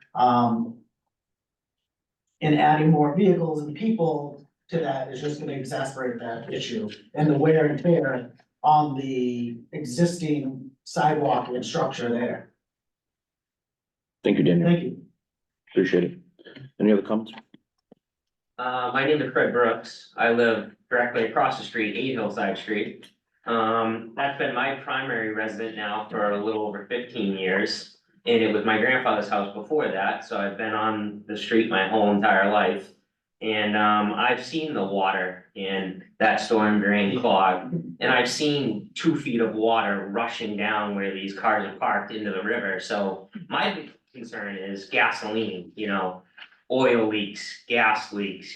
and adding more vehicles and people to that is just gonna exacerbate that issue and the wear and tear on the existing sidewalk and structure there. Thank you, Daniel. Thank you. Appreciate it. Any other comments? My name is Fred Brooks. I live directly across the street, 8 Hillside Street. That's been my primary residence now for a little over 15 years. And it was my grandfather's house before that, so I've been on the street my whole entire life. And I've seen the water in that storm drain clog. And I've seen 2 feet of water rushing down where these cars are parked into the river. So my big concern is gasoline, oil leaks, gas leaks,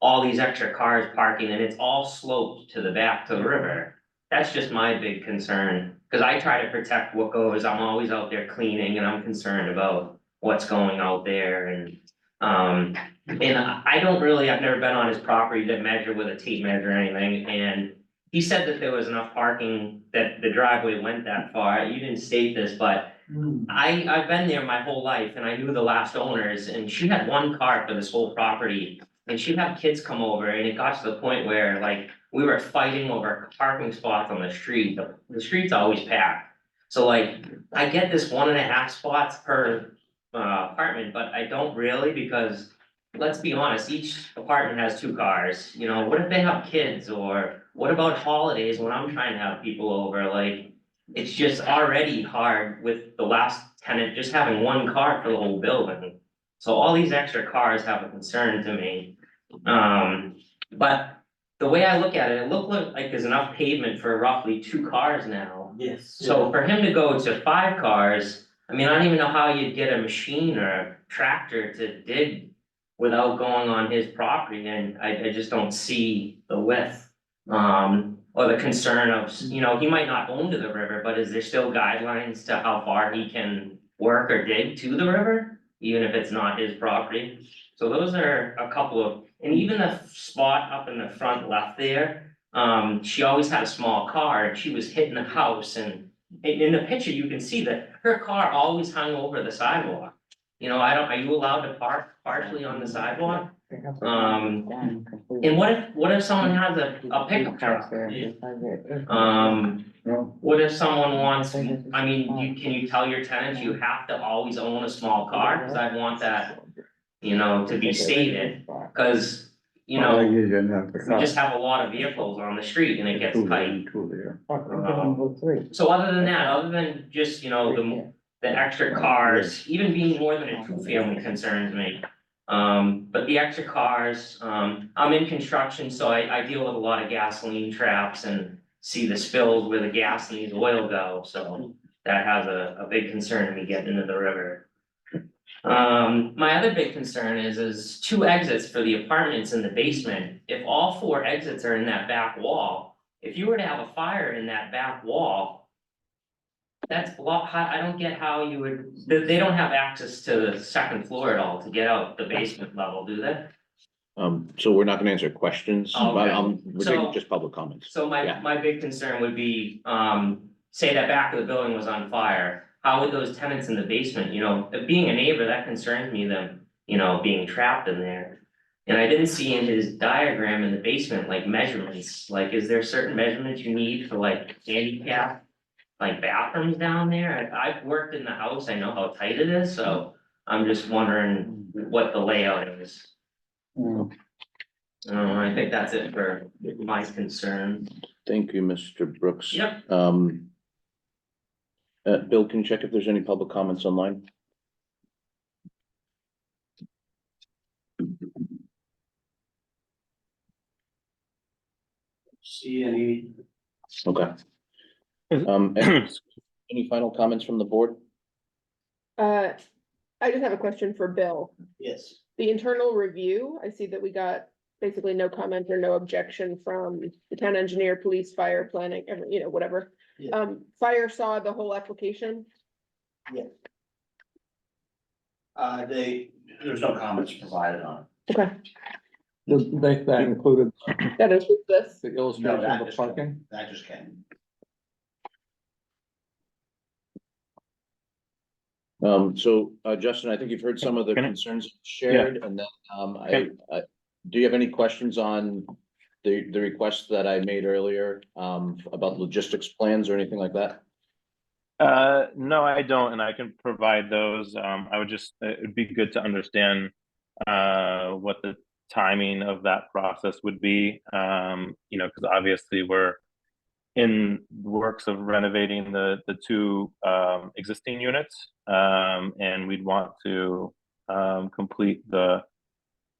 all these extra cars parking, and it's all sloped to the back to the river. That's just my big concern, because I try to protect what goes. I'm always out there cleaning, and I'm concerned about what's going out there. And I don't really, I've never been on his property to measure with a tape measure or anything. And he said that there was enough parking, that the driveway went that far. You didn't state this, but I've been there my whole life, and I knew the last owners, and she had 1 car for this whole property. And she'd have kids come over, and it got to the point where, like, we were fighting over parking spots on the street. The street's always packed. So like, I get this 1.5 spots per apartment, but I don't really, because let's be honest, each apartment has 2 cars. What if they have kids, or what about holidays when I'm trying to have people over? Like, it's just already hard with the last tenant just having 1 car for the whole building. So all these extra cars have a concern to me. But the way I look at it, it looked like there's enough pavement for roughly 2 cars now. Yes. So for him to go to 5 cars, I mean, I don't even know how you'd get a machine or a tractor to dig without going on his property, and I just don't see the width. Or the concern of, he might not own to the river, but is there still guidelines to how far he can work or dig to the river, even if it's not his property? So those are a couple of, and even the spot up in the front left there, she always had a small car, and she was hitting the house, and in the picture, you can see that her car always hung over the sidewalk. Are you allowed to park partially on the sidewalk? And what if someone has a pickup truck? What if someone wants, I mean, can you tell your tenants you have to always own a small car? Cause I want that, to be stated, cause, we just have a lot of vehicles on the street and it gets tight. So other than that, other than just, the extra cars, even being more than a 2-family concerns me. But the extra cars, I'm in construction, so I deal with a lot of gasoline traps and see the spills where the gas and these oil go, so that has a big concern to me getting into the river. My other big concern is 2 exits for the apartments in the basement. If all 4 exits are in that back wall, if you were to have a fire in that back wall, that's block, I don't get how you would, they don't have access to the second floor at all to get out the basement level, do they? So we're not gonna answer questions, Oh, okay. we're So- taking just public comments. So Yeah. my big concern would be, say that back of the building was on fire, how would those tenants in the basement, you know, being a neighbor, that concerns me, them, you know, being trapped in there. And I didn't see in his diagram in the basement, like measurements, like, is there certain measurements you need for like handicap? Like bathrooms down there, I've worked in the house, I know how tight it is, so I'm just wondering what the layout is. I think that's it for my concern. Thank you, Mr. Brooks. Yep. Bill, can you check if there's any public comments online? See any, Okay. Any final comments from the board? I just have a question for Bill. yes, The internal review, I see that we got basically no comment or no objection from the town engineer, police, fire, planning, you know, whatever. Yeah. Fire saw the whole application. there's no comments provided on Okay, That included that is this. the it. illustration that of the just parking. came. That just came. So, Justin, I think you've heard some of the Can I- concerns shared, and then, do you have any questions on the request that I made earlier, about logistics plans or anything like that? No, I don't, and I can provide those. I would just, it would be good to understand what the timing of that process would be. You know, because obviously we're in works of renovating the two existing units. And we'd want to complete the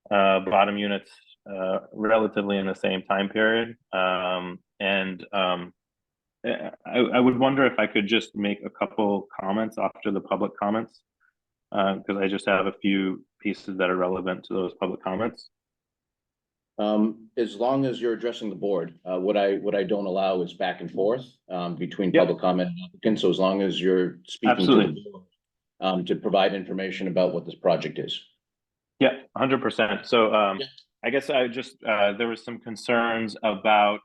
bottom units relatively in the same time period. I would wonder if I could just make a couple comments after the public comments, because I just have a few pieces that are relevant to those public comments. As long as you're addressing the board, what I don't allow is back and forth, between Yep. public comment and applicant, so as long as you're speaking to Absolutely. the board, to provide information about what this project is. Yeah, 100%. So Yeah. I guess I just there was some concerns about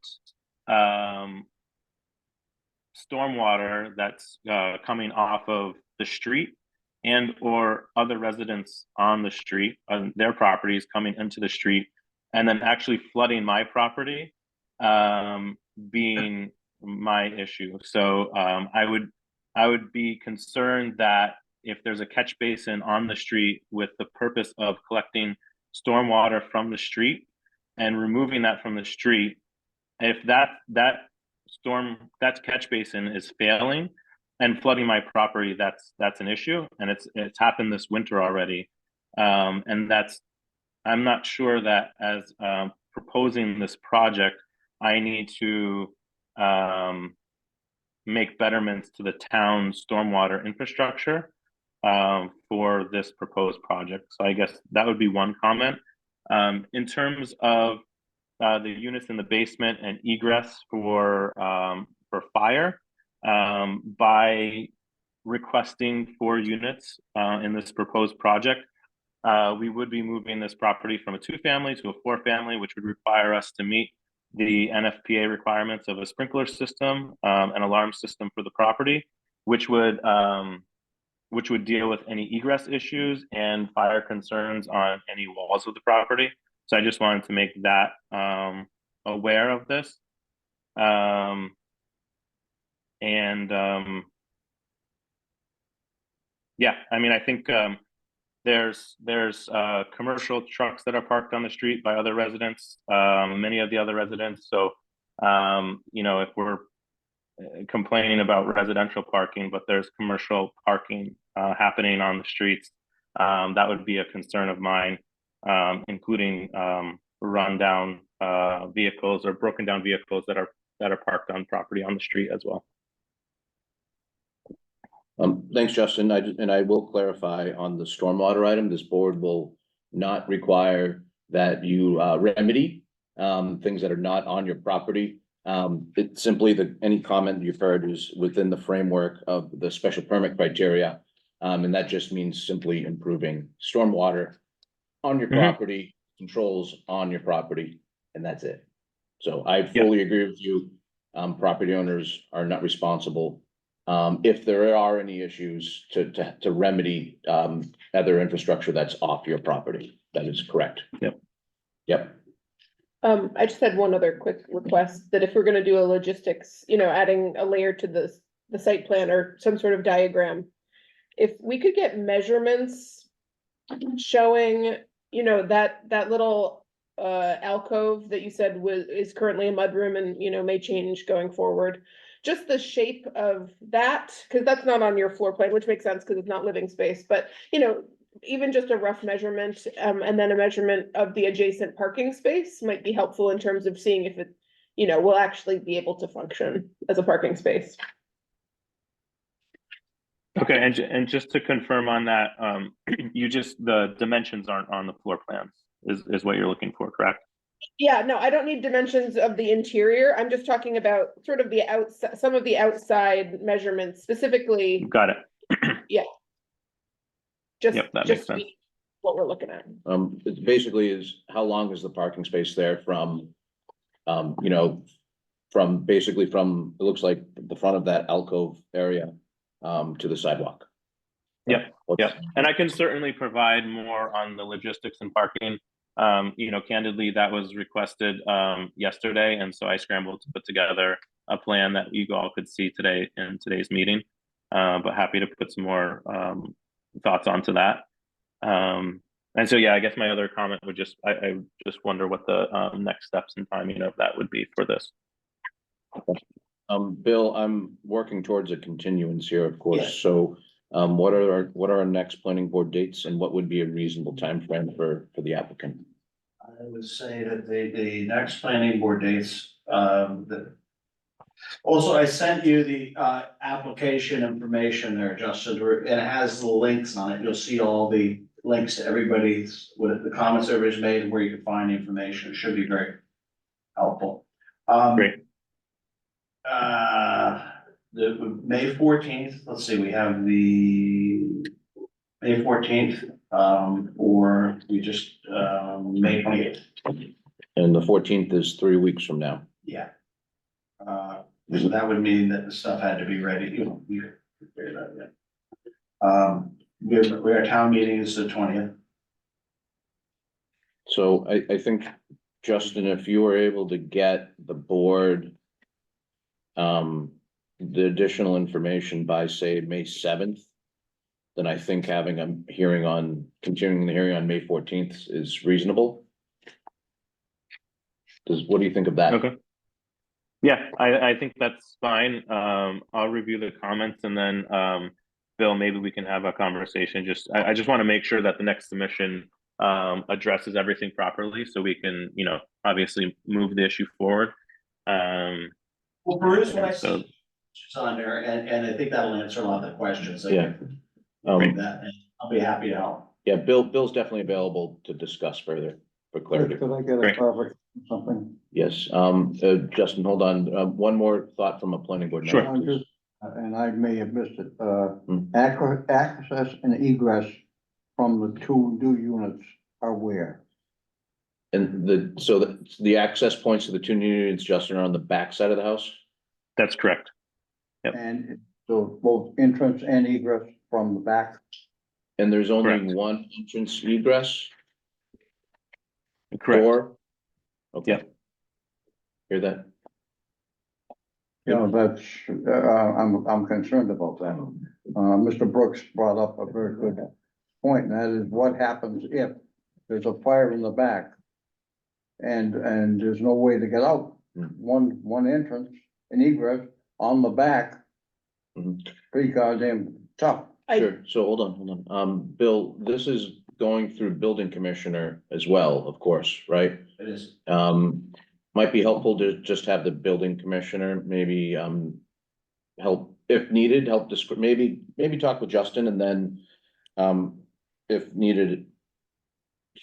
stormwater that's coming off of the street and or other residents on the street, on their properties coming into the street, and then actually flooding my property, being my issue. So I would be concerned that if there's a catch basin on the street with the purpose of collecting stormwater from the street and removing that from the street, if that catch basin is failing and flooding my property, that's an issue, and it's happened this winter already. And I'm not sure that as proposing this project, I need to make betterments to the town's stormwater infrastructure for this proposed project. So I guess that would be one comment. In terms of the units in the basement and egress for fire, by requesting 4 units in this proposed project, we would be moving this property from a 2-family to a 4-family, which would require us to meet the NFPA requirements of a sprinkler system, an alarm system for the property, which would deal with any egress issues and fire concerns on any walls of the property. So I just wanted to make that aware of this. Yeah, I mean, I think there's commercial trucks that are parked on the street by other residents, many of the other residents. So, you know, if we're complaining about residential parking, but there's commercial parking happening on the streets, that would be a concern of mine, including rundown vehicles or broken down vehicles that are parked on property on the street as well. Thanks, Justin. I will clarify on the stormwater item, this board will not require that you remedy things that are not on your property. It's simply any comment you've heard is within the framework of the special permit criteria. And that just means simply improving stormwater on your Mhm. property, controls on your property, and that's it. So I fully agree with you. Property owners are not responsible. If there are any issues to remedy, other infrastructure that's off your property, that is correct. Yep. Yep. I just had one other quick request, that if we're gonna do a logistics, adding a layer to the site plan or some sort of diagram. If we could get measurements showing, that little alcove that you said is currently a mudroom and, may change going forward. Just the shape of that, because that's not on your floor plan, which makes sense because it's not living space, but, even just a rough measurement, and then a measurement of the adjacent parking space might be helpful in terms of seeing if it, will actually be able to function as a parking space. Okay, and just to confirm on that, the dimensions aren't on the floor plans, is what you're looking for, correct? Yeah, no, I don't need dimensions of the interior. I'm just talking about sort of the outside, some of the outside measurements, specifically. Got it. Just, Yep, that makes just sense. what we're looking at. It basically is, how long is the parking space there from, from basically from, it looks like the front of that alcove area, to the sidewalk? Yep, What's- Yep, and I can certainly provide more on the logistics and parking. Candidly, that was requested yesterday, and so I scrambled to put together a plan that you all could see today in today's meeting. But happy to put some more thoughts onto that. And so, yeah, I guess my other comment would I just wonder what the next steps and timing of that would be for this. Bill, I'm working towards a continuance here, of course, Yeah. so, what are our next planning board dates, and what would be a reasonable timeframe for the applicant? I would say that the next planning board dates, also, I sent you the application information there, Justin, and it has the links on it. You'll see all the links to everybody's, what the comments everybody's made, and where you can find the information. It should be very helpful. Great. The May 14th, let's see, we have the May 14th, or we just, May 28th. And the 14th is 3 weeks from now. Yeah. So that would mean that the stuff had to be ready, we could figure that out. Our town meeting is the 20th. So I think, Justin, if you were able to get the board the additional information by, say, May 7th, then I think having a continuing the hearing on May 14th is reasonable. What do you think of that? Okay. Yeah, I think that's fine. I'll review the comments, and then Bill, maybe we can have a conversation. I just want to make sure that the next submission addresses everything properly, so we can, obviously move the issue forward. Well, peruse what I So- see on there, and I think that'll answer a lot of the questions. Yeah. That, and I'll be happy to help. Yeah, Bill's definitely available to discuss further for clarity. Could I get a Great. clarification, something? Yes, Justin, hold on, one more thought from a planning board Sure. member, please. And I may have missed it, Hmm. access and egress from the two new units are where? And the access points to the two new units, Justin, are on the back side of the house? That's correct. Yep. And so both entrance and egress from the back? And there's only Correct. one entrance egress Correct. door? Okay. Yep. Hear that? You know, that's, I'm concerned about that. Mr. Brooks brought up a very good point, and that is what happens if there's a fire in the back and there's no way to get out? One entrance and egress on the back. Mhm. Pretty goddamn tough. Sure, so hold on. Bill, this is going through building commissioner as well, of course, right? It is. Might be helpful to just have the building commissioner maybe, help, if needed, maybe talk with Justin, and then, if needed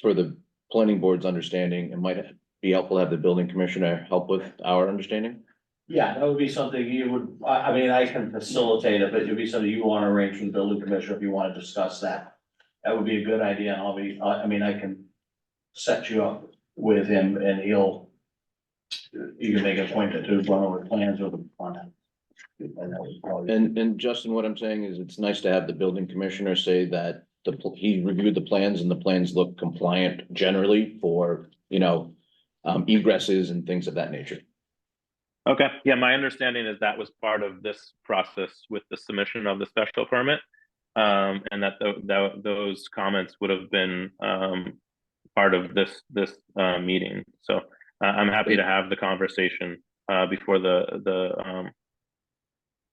for the planning board's understanding, it might be helpful to have the building commissioner help with our understanding. Yeah, that would be something you would, I mean, I can facilitate it, but it'd be something you wanna arrange with the building commissioner if you wanna discuss that. That would be a good idea, and I'll be, I mean, I can set you up with him and you can make a point to run over plans with him on it. And that would probably- And Justin, what I'm saying is it's nice to have the building commissioner say that he reviewed the plans and the plans look compliant generally for, egresses and things of that nature. Okay, yeah, my understanding is that was part of this process with the submission of the special permit. And that those comments would have been part of this meeting. So I'm happy to have the conversation before the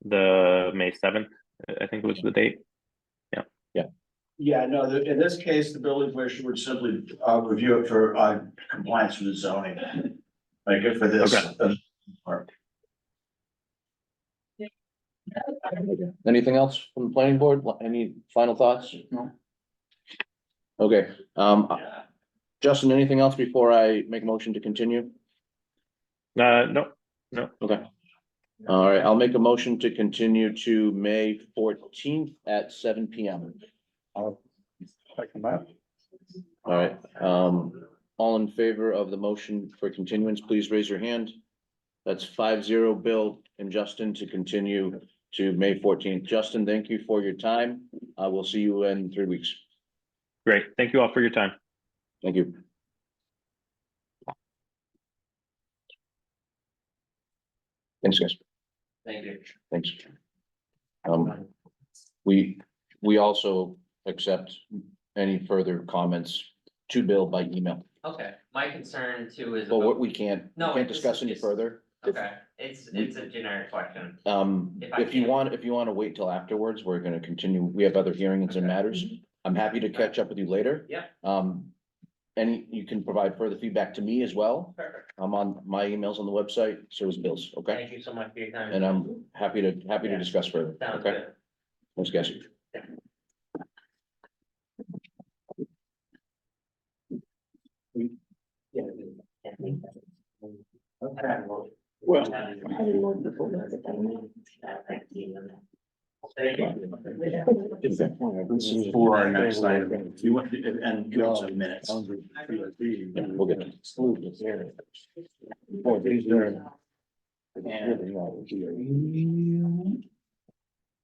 May 7th, I think was the date. Yeah, no, in this case, the building commissioner would simply review it for compliance with the zoning. Like if for this. Part. Anything else from the planning board? Any final thoughts? No. Okay, Justin, anything else before I make a motion to continue? No, Okay. All right, I'll make a motion to continue to May 14th at 7 PM. Second that. All right, all in favor of the motion for continuance, please raise your hand. That's 5-0, Bill and Justin, to continue to May 14th. Justin, thank you for your time. I will see you in 3 weeks. great. Thank you all for your time. Thank you. Thanks, guys. Thank you. Thanks. We also accept any further comments to Bill by email. Okay, my concern too is. But what about- we can't No, this discuss is any just- further. Okay, it's a generic question. If you want to wait till afterwards, we're gonna continue. We have other hearings and Okay. matters. I'm happy to catch up with you later. Yeah. You can provide further feedback to me as well. Perfect. I'm on my emails on the website, so is Bill's, okay? Thank you so much for your time. And I'm happy to Yeah. discuss further, Sounds okay? good. Thanks, guys. Well. This is for our next item. You want, and give us some minutes. We'll get it.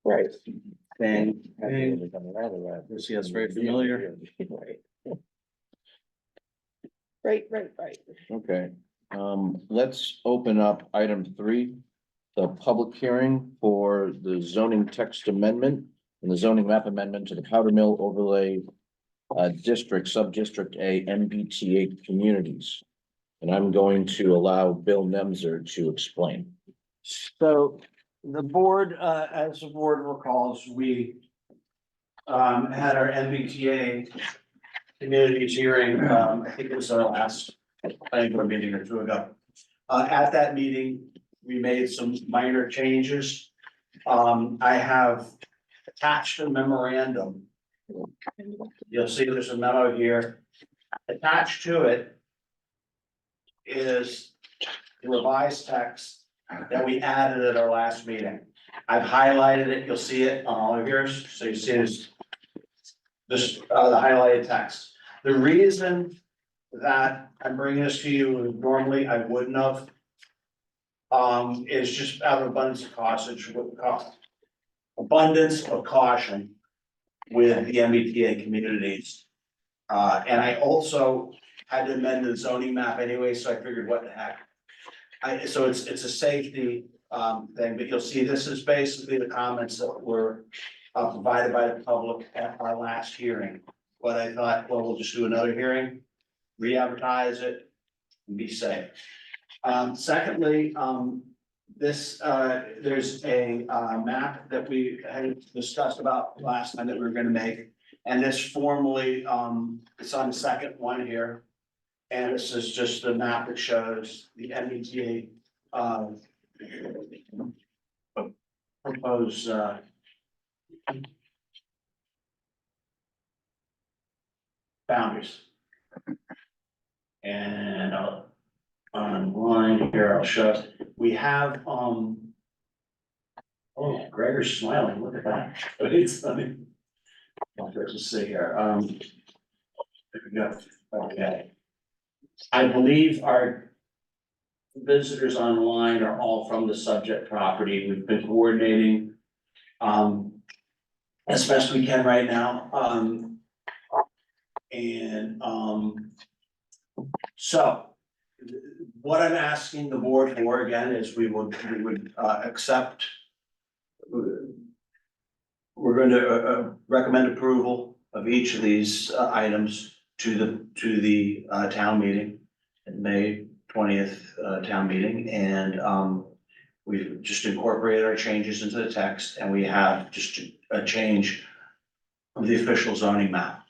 Right. This is very familiar. Right. Okay, let's open up item 3, the public hearing for the zoning text amendment and the zoning map amendment to the Powder Mill overlay district, sub-district A, MBTA communities. And I'm going to allow Bill Nemser to explain. So the board, as the board recalls, we had our MBTA communities hearing, I think it was our last planning board meeting or 2 ago. At that meeting, we made some minor changes. I have attached a memorandum. You'll see there's a memo here. Attached to it is the revised text that we added at our last meeting. I've highlighted it, you'll see it on all of yours, so you see this the highlighted text. The reason that I'm bringing this to you, normally I wouldn't have, is just out of abundance of caution with the MBTA communities. And I also had to amend the zoning map anyway, so I figured what the heck. So it's a safety thing, but you'll see this is basically the comments that were provided by the public at our last hearing. But I thought, well, we'll just do another hearing, re-advertise it, and be safe. Secondly, there's a map that we had discussed about last time that we were gonna make. And this formally, it's on the second one here. And this is just the map that shows the MBTA proposed boundaries. And online here, I'll show, we have, oh, Gregor's smiling, look at that. It's funny. Let's see here, there we go, okay. I believe our visitors online are all from the subject property. We've been coordinating as best we can right now. So what I'm asking the board for again is we would accept. We're going to recommend approval of each of these items to the town meeting, in May 20th town meeting, and we've just incorporated our changes into the text, and we have just a change of the official zoning map.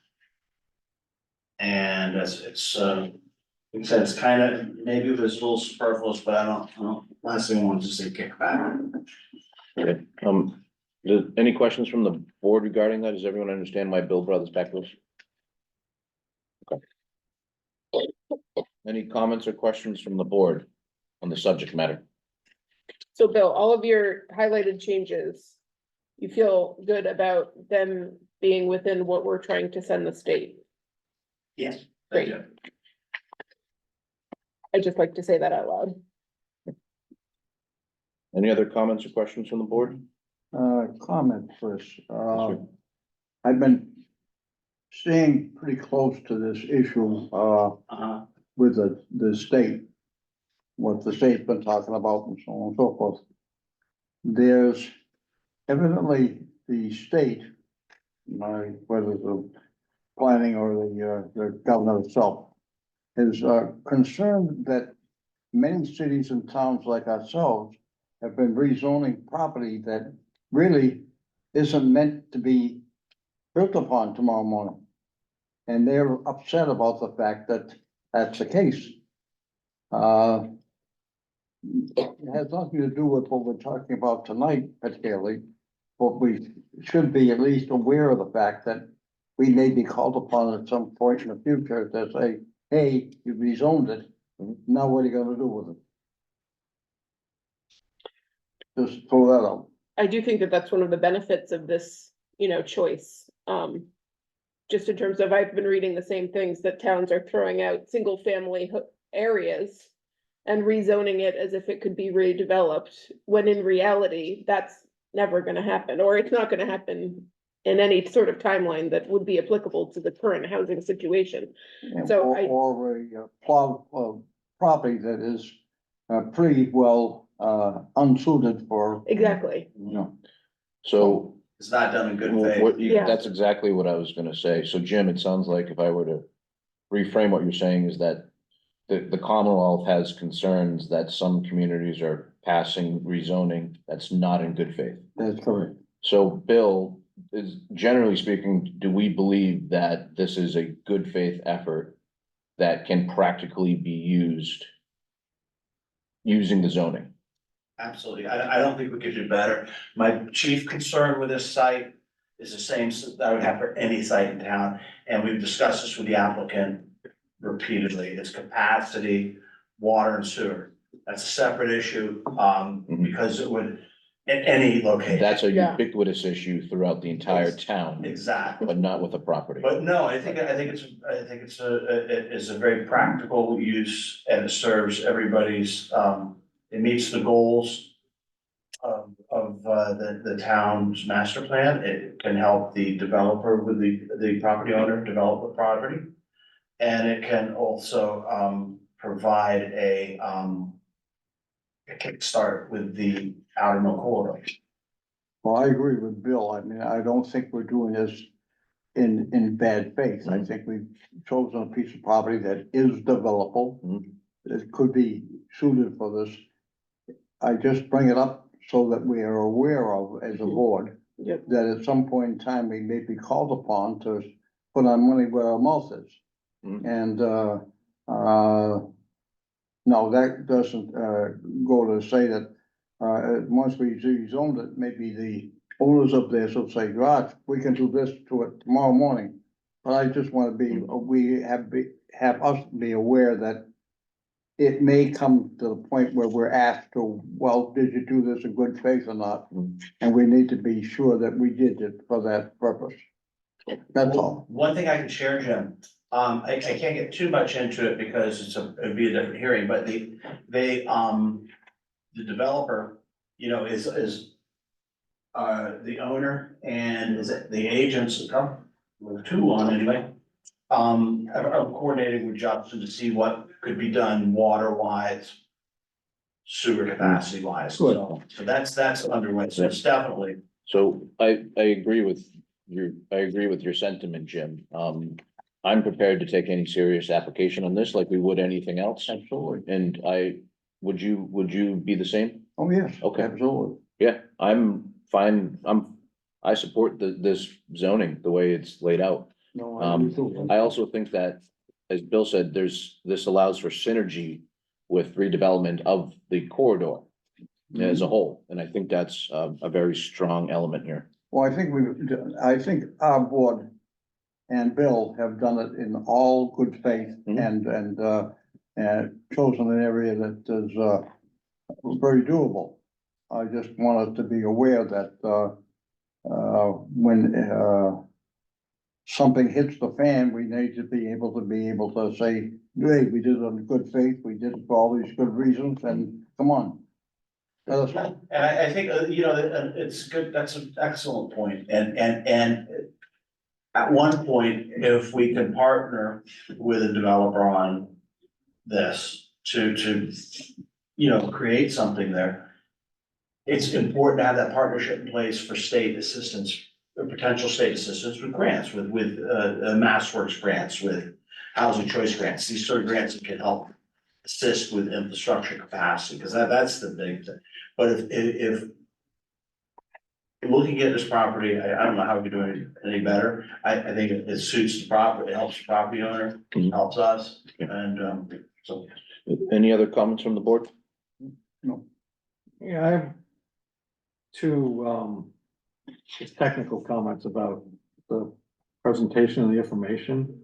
And it's like I said, it's kind of, maybe it was a little superfluous, but I don't, last thing I wanted to say kickback. Okay, any questions from the board regarding that? Does everyone understand why Bill brought this back to us? Okay. Any comments or questions from the board on the subject matter? So Bill, all of your highlighted changes, you feel good about them being within what we're trying to send the state? Yes. Great. I'd just like to say that out loud. Any other comments or questions from the board? Comment first, sir. I've been staying pretty close to this issue, with the state. What the state's been talking about and so on and so forth. There's evidently the state, whether the planning or the governor itself, is concerned that many cities and towns like ourselves have been rezoning property that really isn't meant to be built upon tomorrow morning. And they're upset about the fact that that's the case. It has nothing to do with what we're talking about tonight particularly, but we should be at least aware of the fact that we may be called upon at some point in the future to say, hey, you rezoned it, now what are you gonna do with it? Just throw that out. I do think that that's one of the benefits of this, choice. Just in terms of, I've been reading the same things, that towns are throwing out single family areas and rezoning it as if it could be redeveloped, when in reality, that's never gonna happen, or it's not gonna happen in any sort of timeline that would be applicable to the current housing situation. So Or a plot of property that is pretty well unsuited for. Exactly. So It's not done in good faith. Yeah. that's exactly what I was gonna say. So Jim, it sounds like if I were to reframe what you're saying is that the Commonwealth has concerns that some communities are passing rezoning that's not in good faith. That's correct. So Bill, is generally speaking, do we believe that this is a good faith effort that can practically be used using the zoning? Absolutely. I don't think we could do better. My chief concern with this site is the same that I would have for any site in town. And we've discussed this with the applicant repeatedly. It's capacity, water and sewer. That's a separate issue, because it would, in any location. That's a Yeah. ubiquitous issue throughout the entire town, Exactly. but not with a property. But no, I think it's a very practical use, and it serves everybody's, it meets the goals of the town's master plan. It can help the developer with the property owner develop the property. And it can also provide a kickstart with the outer mill corridor. Well, I agree with Bill. I mean, I don't think we're doing this in bad faith. I think we've chosen a piece of property that is developable. It could be suited for this. I just bring it up so that we are aware of, as a board, Yep. that at some point in time, we may be called upon to put our money where our mouth is. And, no, that doesn't, go to say that, once we rezoned it, maybe the owners up there will say, gosh, we can do this to it tomorrow morning. But I just wanna be, we have us be aware that it may come to the point where we're asked to, well, did you do this in good faith or not? And we need to be sure that we did it for that purpose. That's all. One thing I can share, Jim, I can't get too much into it because it'd be a different hearing, but the developer, you know, is the owner and is it the agents, with two on anyway, are coordinating with Justin to see what could be done water wise, sewer capacity wise, so that's underway, so it's definitely. So I agree with your sentiment, Jim. I'm prepared to take any serious application on this like we would anything else. Absolutely. And would you be the same? Oh, yes. Okay. Absolutely. Yeah, I'm fine. I support this zoning, the way it's laid out. No, I do too. I also think that, as Bill said, this allows for synergy with redevelopment of the corridor as a whole, and I think that's a very strong element here. Well, I think our board and Bill have done it in all good faith Mhm. and chosen an area that is very doable. I just want us to be aware that when something hits the fan, we need to be able to say, hey, we did it in good faith, we did it for all these good reasons, and come on. Let us know. And I think, you know, it's good, that's an excellent point, and at one point, if we can partner with a developer on this to, you know, create something there, it's important to have that partnership in place for state assistance, or potential state assistance with grants, with MassWorks grants, with housing choice grants, these sort of grants that can help assist with infrastructure capacity, because that's the big thing. But if looking at this property, I don't know how we can do it any better. I think it suits the property, it helps the property owner, helps us, and so. Any other comments from the board? Yeah, I have two, just technical comments about the presentation of the information.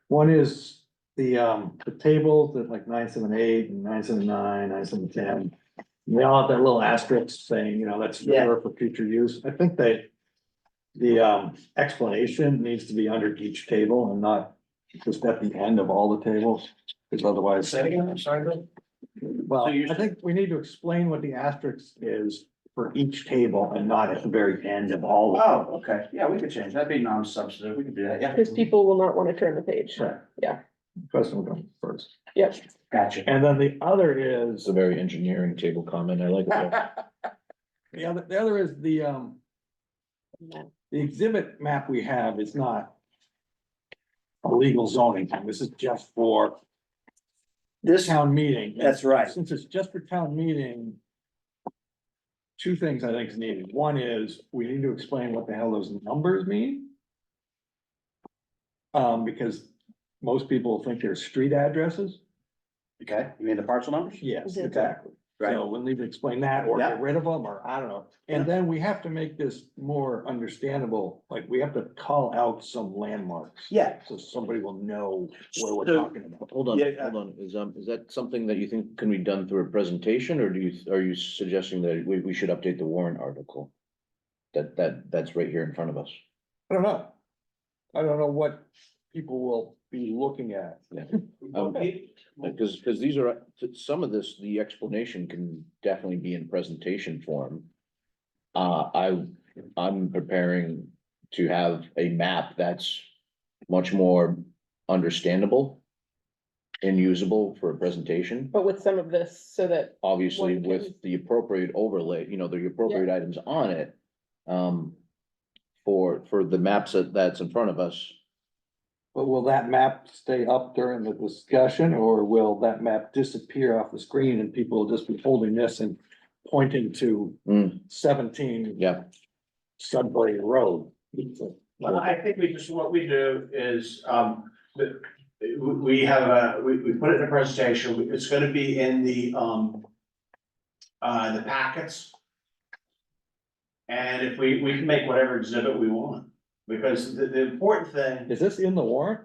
One is the tables that like 978 and 979, 910. They all have that little asterisk saying, you know, that's reserved for future use. I think that the explanation needs to be under each table and not just at the end of all the tables, because otherwise. Say it again, I'm sorry, Bill. Well, I think we need to explain what the asterisk is for each table and not at the very end of all. Oh, okay, yeah, we could change, that'd be non-substantive, we could do that, yeah. Because people will not want to turn the page. Right. Yeah. Question will come first. Yep. Gotcha. And then the other It's is, a very engineering table comment. I like it. the other is the exhibit map we have is not a legal zoning thing. This is just for This, town meeting. that's right. Since it's just for town meeting, two things I think is needed. One is we need to explain what the hell those numbers mean. Because most people think they're street addresses. Okay, you mean the parcel numbers? Yes, Mhm. exactly. Right. So we'll need to explain that or Yeah. get rid of them, or I don't know. And then we have to make this more understandable, like we have to call out some landmarks. Yeah. So somebody will know where we're So- talking about. Hold on, Yeah, hold on. Is that something that you think can be done through a presentation, or are you suggesting that we should update the warrant article? That's right here in front of us. I don't know. I don't know what people will be looking at. Because these are, some of this, the explanation can definitely be in presentation form. I'm preparing to have a map that's much more understandable and usable for a presentation. But with some of this, so that, Obviously One can- with the appropriate overlay, you know, the appropriate items on it. For the maps that's in front of us. But will that map stay up during the discussion, or will that map disappear off the screen and people will just be holding this and pointing to Mm. 17 Yeah, Sudbury Road? Well, I think what we do is, we have we put it in a presentation, it's gonna be in the packets. And if we can make whatever exhibit we want, because the important thing, Is this in the warrant?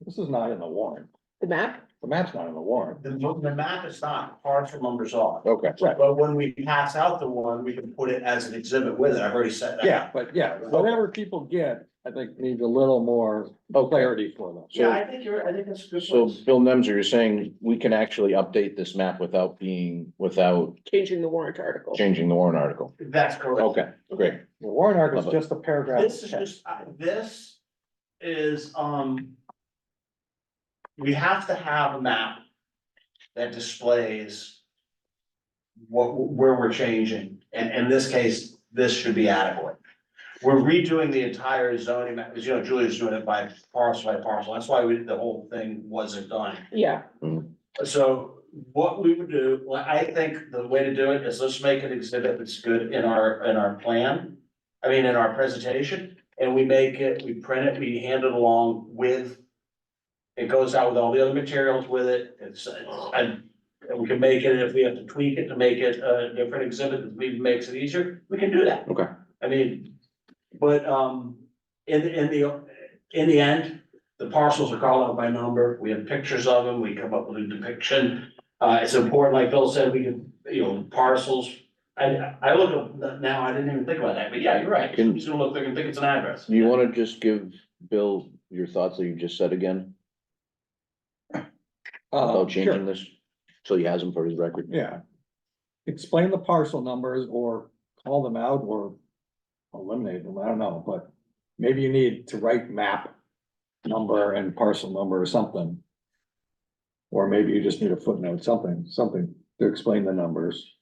This is not in the warrant. the map, The map's not in the warrant. The map is not, parcel numbers are. Okay. Right. But when we pass out the one, we can put it as an exhibit with it. I've already said that. Yeah, but yeah, whatever people get, I think needs a little more clarity for them. Yeah, I think I think that's a good. So place. Bill Nemser, you're saying we can actually update this map without Changing the warrant article. changing the warrant article? That's correct. Okay, great. The warrant article is Love it. just a paragraph. This is just, this is, we have to have a map that displays where we're changing, and in this case, this should be adequate. We're redoing the entire zoning map, because, you know, Julia's doing it by parcel, that's why the whole thing wasn't done. Yeah, So what we would do, well, I think the way to do it is let's make an exhibit that's good in our plan. I mean, in our presentation, and we make it, we print it, we hand it along with. It goes out with all the other materials with it, and we can make it, if we have to tweak it to make it a different exhibit, that maybe makes it easier, we can do that. Okay. I mean, but, in the end, the parcels are called out by number, we have pictures of them, we come up with a depiction. It's important, like Bill said, we can, you know, parcels, I look at now, I didn't even think about that, but yeah, you're right, Can- he's gonna look, they're gonna think it's an address. Do you wanna just give Bill your thoughts that you just said again about Sure. changing this? So he has them for his record? Yeah. Explain the parcel numbers or call them out or eliminate them, I don't know, but maybe you need to write map number and parcel number or something. Or maybe you just need a footnote, something to explain the numbers.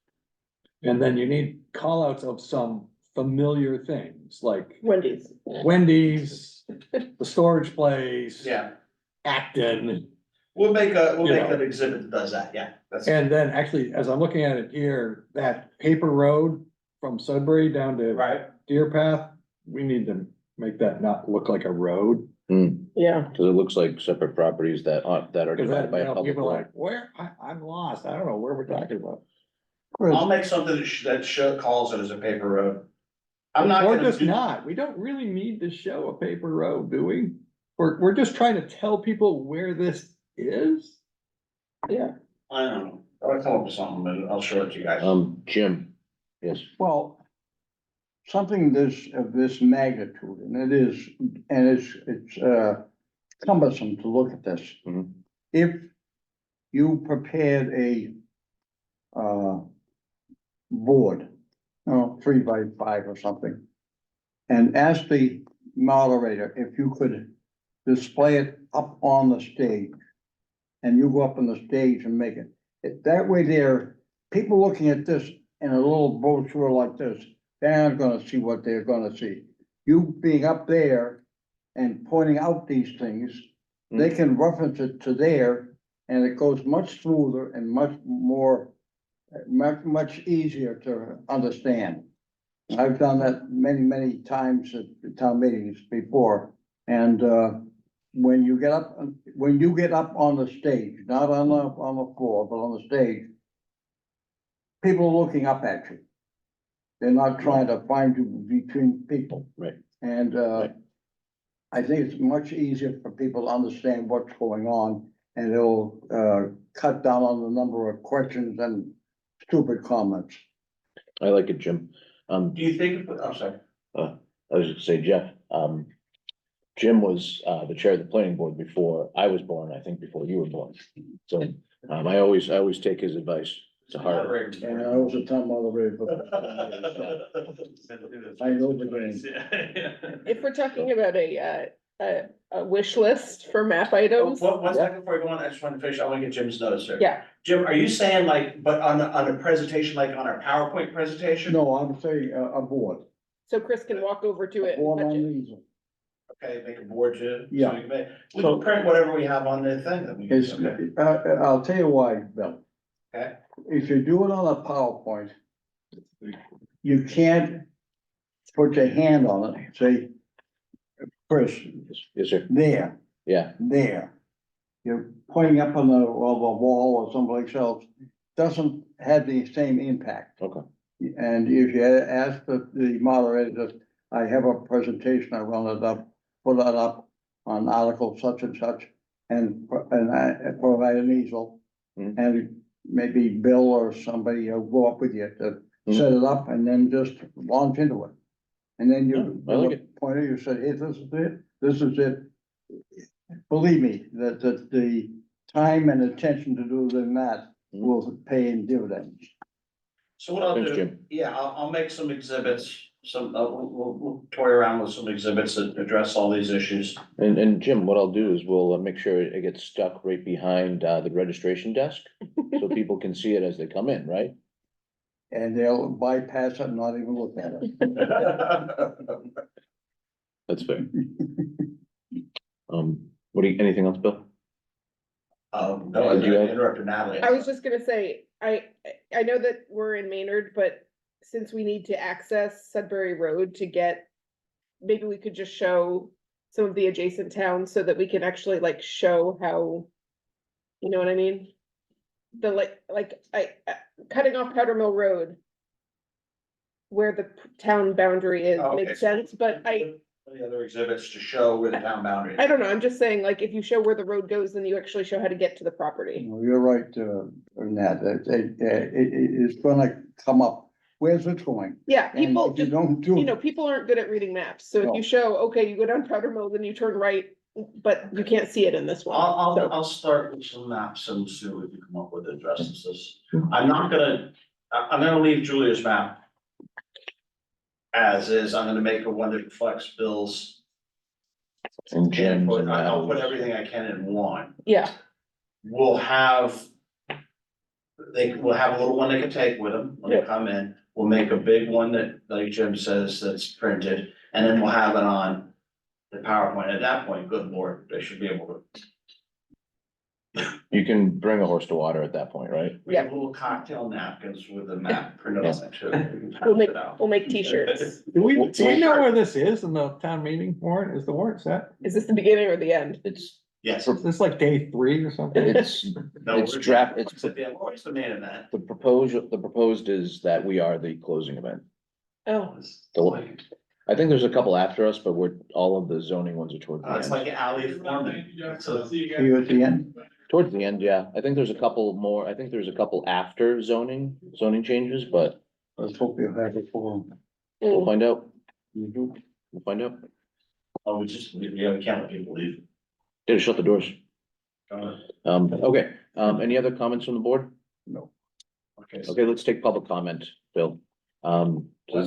And then you need call outs of some familiar things like Wendy's. Wendy's, the storage place. Yeah, Acton. we'll make You know. an exhibit that does that, yeah, that's. And then actually, as I'm looking at it here, that paper road from Sudbury down to Right, Deer Path, we need to make that not look like a road. Yeah, Cause it looks like separate properties that are Cause that, divided by you a know, public people are road. like, where, I'm lost, I don't know where we're talking about. I'll make something that calls it as a paper road. I'm not Or gonna just do, not, we don't really need to show a paper road, do we? We're just trying to tell people where this is. yeah. I don't know, I'll come up with something and I'll show it to you guys. Jim, yes, Well, something of this magnitude, and it's cumbersome to look at this. Mhm. If you prepared a board, 3x5 or something, and ask the moderator if you could display it up on the stage, and you go up on the stage and make it, that way there, people looking at this in a little brochure like this, they aren't gonna see what they're gonna see. You being up there and pointing out these things, they can reference it to there, and it goes much smoother and much more, much easier to understand. I've done that many times at the town meetings before, and, when you get up on the stage, not on the floor, but on the stage, people are looking up at you. They're not trying to find you between people. Right. And, Right. I think it's much easier for people to understand what's going on, and it'll, cut down on the number of questions and stupid comments. I like it, Jim. Do you think, I'm sorry, I was just say, Jeff, Jim was, the chair of the planning board before I was born, I think before you were born. So, I always take his advice to heart. And I was a town moderator, but I know the game. If we're talking about a wish list for map items, One second before you go on, I just want to finish, I want to get Jim's notes here. yeah, Jim, are you saying like, but on a presentation, like on our PowerPoint presentation? No, I'm saying a board. so Chris can walk over to it and Board touch on it. the easel. Okay, make a board too. Yeah. We can print whatever we have on the thing that we. It's, Okay. I'll tell you why, Bill. Okay. If you do it on a PowerPoint, you can't put your hand on it, say, Chris, Yes, sir. there, Yeah, there. You're pointing up on the wall or someplace else, doesn't have the same impact. okay. And if you ask the moderator, I have a presentation, I run it up, put that up on article such and such, and I provide an easel. Mhm. And maybe Bill or somebody will go up with you to set it up and then just launch into it. And then you, Yeah, I like it. pointer, you said, hey, this is it, this is it. Believe me, that the time and attention to do that will pay in dividends. So what I'll Thanks, do, Jim. yeah, I'll make some exhibits, we'll toy around with some exhibits that address all these issues. And Jim, what I'll do is we'll make sure it gets stuck right behind the registration desk, so people can see it as they come in, right? And they'll bypass it and not even look at it. That's fair. What do you, anything else, Bill? No, I Did you have- interrupted Natalie. I was just gonna say, I know that we're in Maynard, but since we need to access Sudbury Road to get, maybe we could just show some of the adjacent towns so that we can actually like show how, you know what I mean? The cutting off Powder Mill Road, where the town boundary is, Okay. makes sense, but The other exhibits to show where the town boundary is. I don't know, I'm just saying, like, if you show where the road goes, then you actually show how to get to the property. Well, you're right, Nat, it's gonna come up, where's it going? Yeah, And people if you just, don't do. you know, people aren't good at reading maps, so if No. you show, okay, you go down Powder Mill, then you turn right, but you can't see it in this one. So- I'll start with some maps and see what we can come up with that addresses this. I'm gonna leave Julia's map as is. I'm gonna make a one that reflects Bill's. And Jim's I'll and put Natalie's. everything I can in one. Yeah, We'll have. They will have a little one they can take with them when they come in. We'll make a big one that, like Jim says, that's printed, and then we'll have it on the PowerPoint. At that point, good lord, they should be able to. You can bring a horse to water at that point, right? We have little cocktail napkins with the map printed on it too. We can pass we'll make, it out. we'll make t-shirts. Do we know where this is in the town meeting warrant? Is the warrant set? Is this the beginning or the end? It's, Yes. Is this like day 3 or something? it's, No, it's we're- draft, it's, Yeah, we're always the man in that. the proposed is that we are the closing event. Oh, I think there's a couple after us, but all of the zoning ones are towards It's the like end. an alley foreman. So See you at the end? Towards the end, yeah. I think there's a couple more, I think there's a couple after zoning changes, but Let's hope you have it for we'll mm, find out. them. We'll find out. Oh, we can't let people leave. Gotta shut the doors. Uh, Okay, any other comments from the board? No. Okay. Okay, let's take public comment, Bill.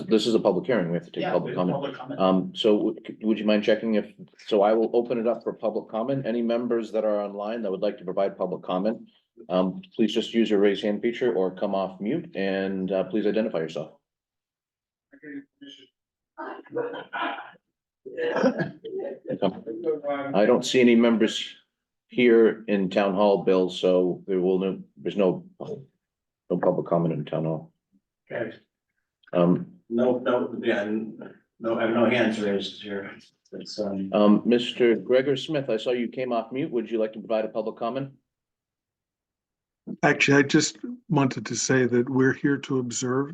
This is a public hearing. We have to take Yeah, we public have comment. public comment. So would you mind checking so I will open it up for public comment. Any members that are online that would like to provide public comment, please just use your raise hand feature or come off mute and, please identify yourself. I don't see any members here in town hall, Bill, so there's no public comment in town hall. Okay. Um, I have no hands raised here. It's, Mr. Gregor Smith, I saw you came off mute. Would you like to provide a public comment? Actually, I just wanted to say that we're here to observe.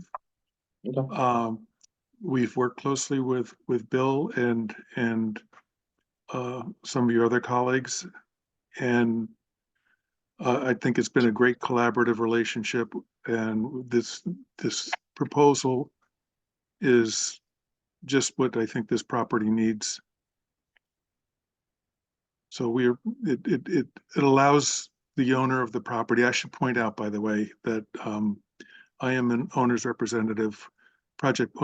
Okay. We've worked closely with Bill and some of your other colleagues. And I think it's been a great collaborative relationship, and this proposal is just what I think this property needs. So it allows the owner of the property. I should point out, by the way, that I am an owner's representative, project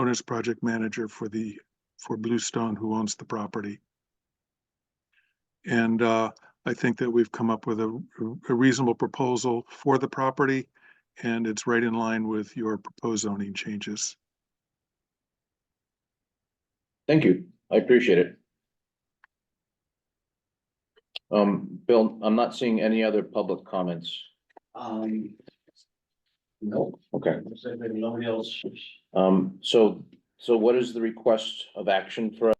manager for Bluestone, who owns the property. And I think that we've come up with a reasonable proposal for the property, and it's right in line with your proposed zoning changes. Thank you. I appreciate it. Bill, I'm not seeing any other public comments. no, Okay. nobody else. So what is the request of action for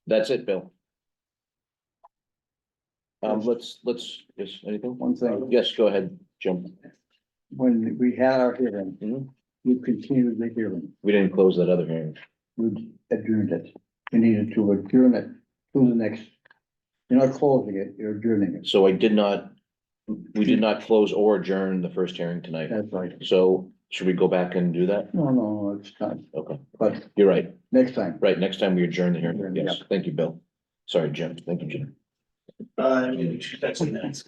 That's it, Bill. Yes, anything? One thing. Yes, go ahead, Jim. When we had our hearing, Mhm. you continued the hearing, We didn't close that other hearing. we adjourned it. You needed to adjourn it to the next. You're not closing it, you're adjourning it. So we did not close or adjourn the first hearing tonight. That's right. So should we go back and do that? No, it's not, Okay, but you're right. next time. Right, next time we adjourn the hearing. Yeah. Yes, thank you, Bill. Sorry, Jim. Thank you, Jim. Maybe 2 minutes.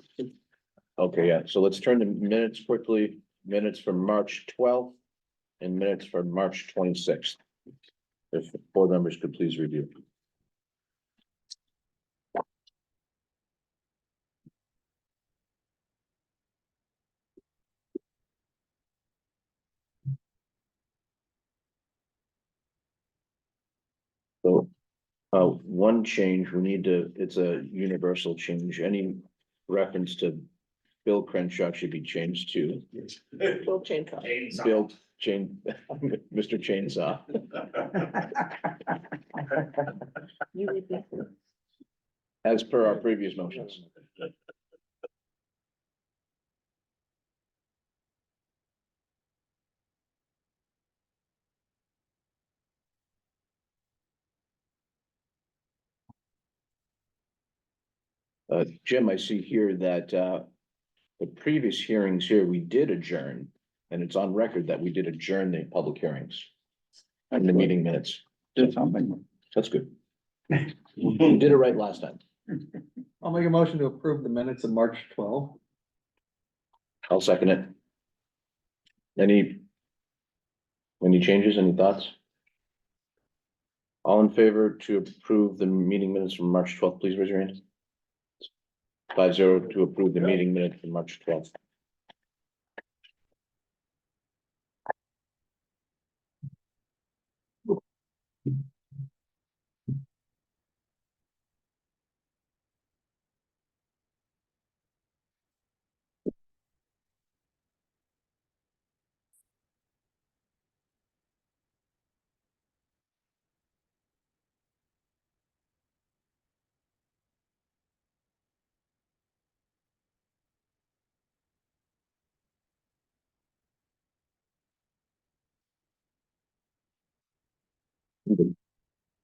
Okay, yeah, so let's turn to minutes quickly. Minutes from March twelfth and minutes from March twenty-sixth. If the board members could please review. So, one change, we need to, it's a universal change, any reference to Bill Crenshaw should be changed to We'll change that. Bill Mr. Chainsaw. You read this. As per our previous motions. Jim, I see here that, the previous hearings here, we did adjourn, and it's on record that we did adjourn the public hearings. And the meeting minutes. Did something. That's good. We did it right last time. I'll make a motion to approve the minutes of March 12. I'll second it. Any changes, any thoughts? All in favor to approve the meeting minutes from March twelfth, please raise your hand. 5-0 to approve the meeting minutes from March twelfth.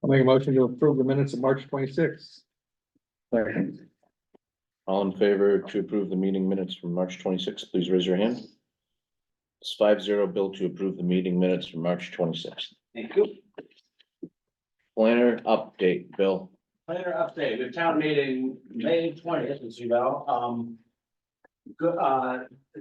I'll make a motion to approve the minutes of March 26th. Second. All in favor to approve the meeting minutes from March twenty-sixth, please raise your hand. It's 5-0, Bill, to approve the meeting minutes from March twenty-sixth. Thank you. Planner update, Bill. Planner update, we have town meeting May 20th, as you know, good,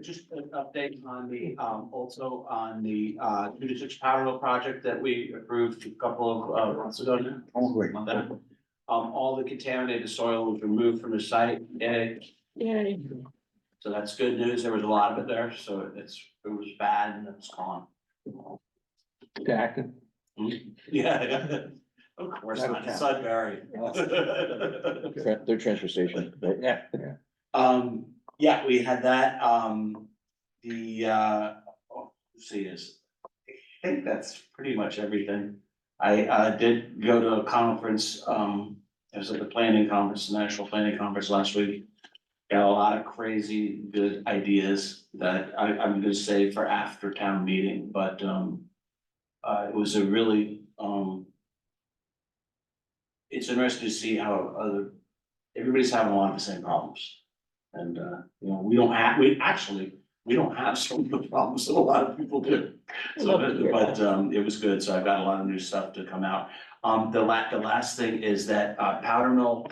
just an update on the, also on the, 2-6 Power Mill project that we approved a couple of, months ago now. Oh, great. On that. All the contaminated soil was removed from the site, and Yay. so that's good news, there was a lot of it there, so it was bad and it's gone. Acton. Yeah, of course, not in Sudbury. Their transfer station. right? Yeah. Yeah, we had that, let's see, I think that's pretty much everything. I did go to a conference, it was at the planning conference, the National Planning Conference last week. Got a lot of crazy good ideas that I'm gonna save for after town meeting, but, it was a really, it's interesting to see how everybody's having a lot of the same problems. And, you know, we don't have some of the problems that a lot of people do. So, but, it was good, so I've got a lot of new stuff to come out. The last thing is that, Powder Mill,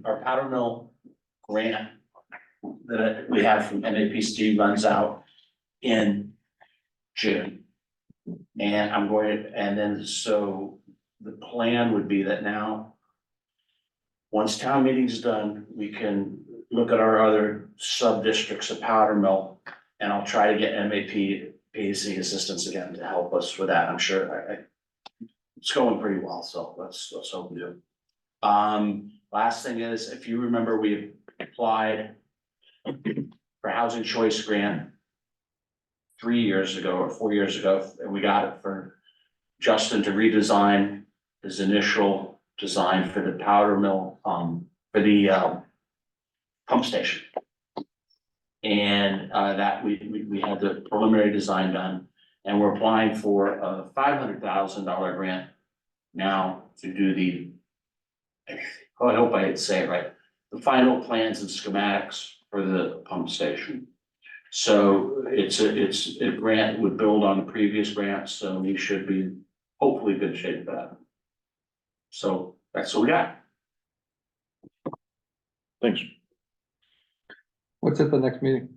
our Powder Mill grant that we have from NAPC runs out in June. And then, so the plan would be that now, once town meeting's done, we can look at our other sub-districts of Powder Mill, and I'll try to get MAPC assistance again to help us with that. I'm sure it's going pretty well, so let's hope we do. Last thing is, if you remember, we applied for Housing Choice Grant 3 years ago or 4 years ago, and we got it for Justin to redesign his initial design for the powder mill, for the, pump station. And, that we had the preliminary design done, and we're applying for a $500,000 grant now to do the, oh, I hope I say it right, the final plans and schematics for the pump station. So it's a grant would build on the previous grant, so we should be hopefully good shape for that. So that's what we got. Thanks. What's at the next meeting?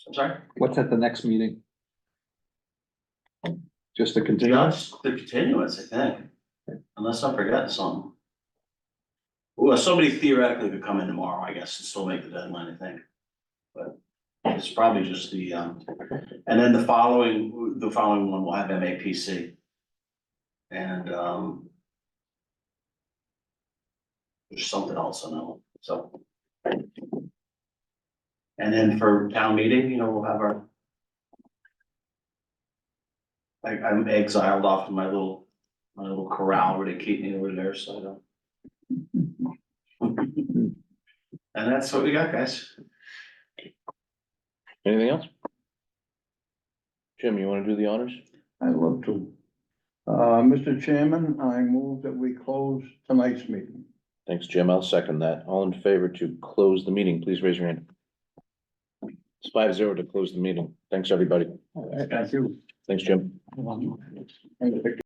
I'm sorry? What's at the next meeting? Just to continue? Just the continuance, I think, unless I'm forgetting something. Well, somebody theoretically could come in tomorrow, I guess, and still make the deadline, I think. But it's probably just the, and then the following one will have MAPC. And, there's something else I know, so. And then for town meeting, you know, we'll have our. I'm exiled off to my little corral where they keep me over there, so I don't. And that's what we got, guys. Anything else? Jim, you wanna do the honors? I'd love to. Mr. Chairman, I move that we close tonight's meeting. Thanks, Jim. I'll second that. All in favor to close the meeting, please raise your hand. It's 5-0 to close the meeting. Thanks, everybody. Thank you. Thanks, Jim. And